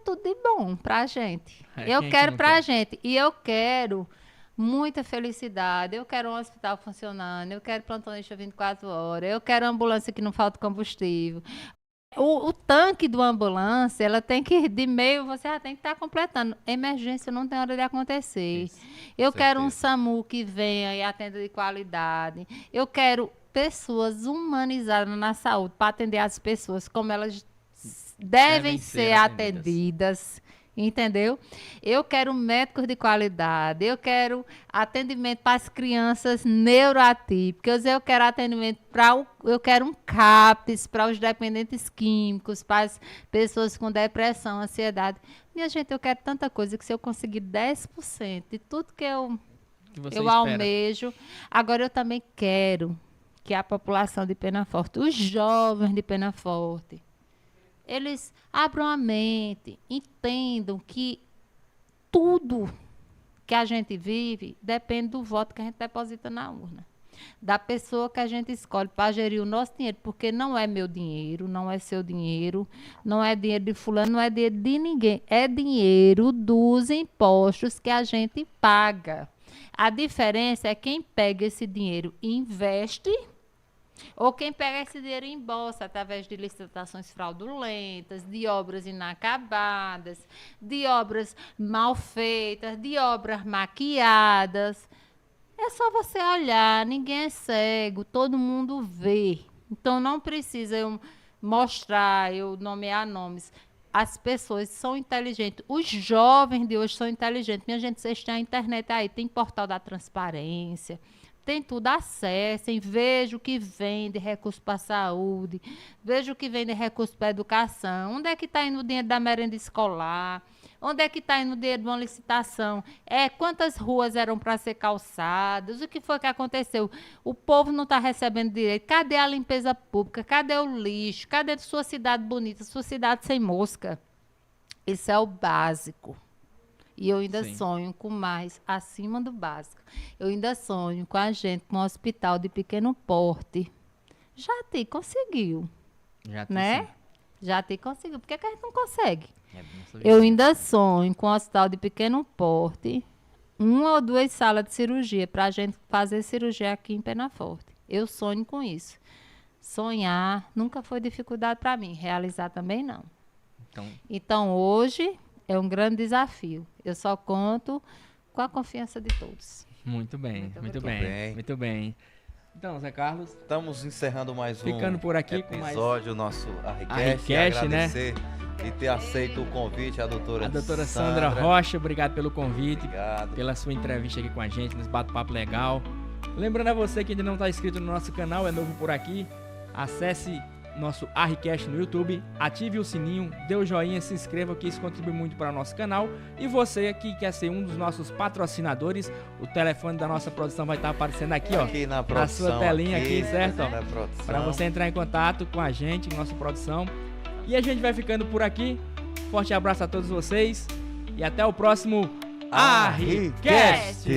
tudo de bom para a gente. Eu quero para a gente. E eu quero muita felicidade. Eu quero um hospital funcionando. Eu quero plantonista 24 horas. Eu quero ambulância que não falta combustível. O tanque da ambulância, ela tem que, de meio, você já tem que estar completando. Emergência não tem hora de acontecer. Isso, eu quero um SAMU que venha e atenda de qualidade. Eu quero pessoas humanizadas na saúde para atender as pessoas como elas devem ser atendidas. Entendeu? Eu quero médicos de qualidade, eu quero atendimento para as crianças neuroatípicas, eu quero atendimento eu quero um CAPS para os dependentes químicos, para as pessoas com depressão, ansiedade. Minha gente, eu quero tanta coisa que se eu conseguir 10% de tudo que eu almejo, agora eu também quero que a população de Penaforte, os jovens de Penaforte, eles abram a mente, entendam que tudo que a gente vive depende do voto que a gente deposita na urna. Da pessoa que a gente escolhe para gerir o nosso dinheiro, porque não é meu dinheiro, não é seu dinheiro, não é dinheiro de fulano, não é dinheiro de ninguém. É dinheiro dos impostos que a gente paga. A diferença é quem pega esse dinheiro e investe, ou quem pega esse dinheiro em bolsa através de licitações fraudulentas, de obras inacabadas, de obras mal feitas, de obras maquiadas. É só você olhar, ninguém é cego, todo mundo vê. Então não precisa eu mostrar, eu nomear nomes. As pessoas são inteligentes, os jovens de hoje são inteligentes. Minha gente, vocês têm a internet aí, tem portal da transparência. Tem tudo, acessem, veja o que vem de recurso para a saúde, veja o que vem de recurso para a educação, onde é que está indo o dinheiro da merenda escolar, onde é que está indo o dinheiro de uma licitação, quantas ruas eram para ser calçadas, o que foi que aconteceu? O povo não está recebendo direito, cadê a limpeza pública, cadê o lixo, cadê sua cidade bonita, sua cidade sem mosca? Isso é o básico. E eu ainda sonho com mais, acima do básico. Eu ainda sonho com a gente, com um hospital de pequeno porte. Jati conseguiu. Né? Jati conseguiu. Por que a gente não consegue? Eu ainda sonho com um hospital de pequeno porte, 1 ou 2 salas de cirurgia, para a gente fazer cirurgia aqui em Penaforte. Eu sonho com isso. Sonhar nunca foi dificuldade para mim. Realizar também não. Então hoje é um grande desafio. Eu só conto com a confiança de todos. Muito bem, muito bem, muito bem. Então, Zé Carlos, estamos encerrando mais ficando por aqui episódio, com mais... nosso Arricast, agradecer, né? De ter aceito o convite, a doutora Sandra Rocha. Obrigado pelo convite, obrigado pela sua entrevista aqui com a gente, nesse bate-papo legal. Lembrando a você que ainda não está inscrito no nosso canal, é novo por aqui, acesse nosso Arricast no YouTube, ative o sininho, dê o joinha, se inscreva, que isso contribui muito para o nosso canal. E você que quer ser um dos nossos patrocinadores, o telefone da nossa produção vai estar aparecendo aqui, ó, aqui na produção, sua telinha aqui, certo? Para você produção. entrar em contato com a gente, nossa produção. E a gente vai ficando por aqui. Forte abraço a todos vocês e até o próximo Arricast!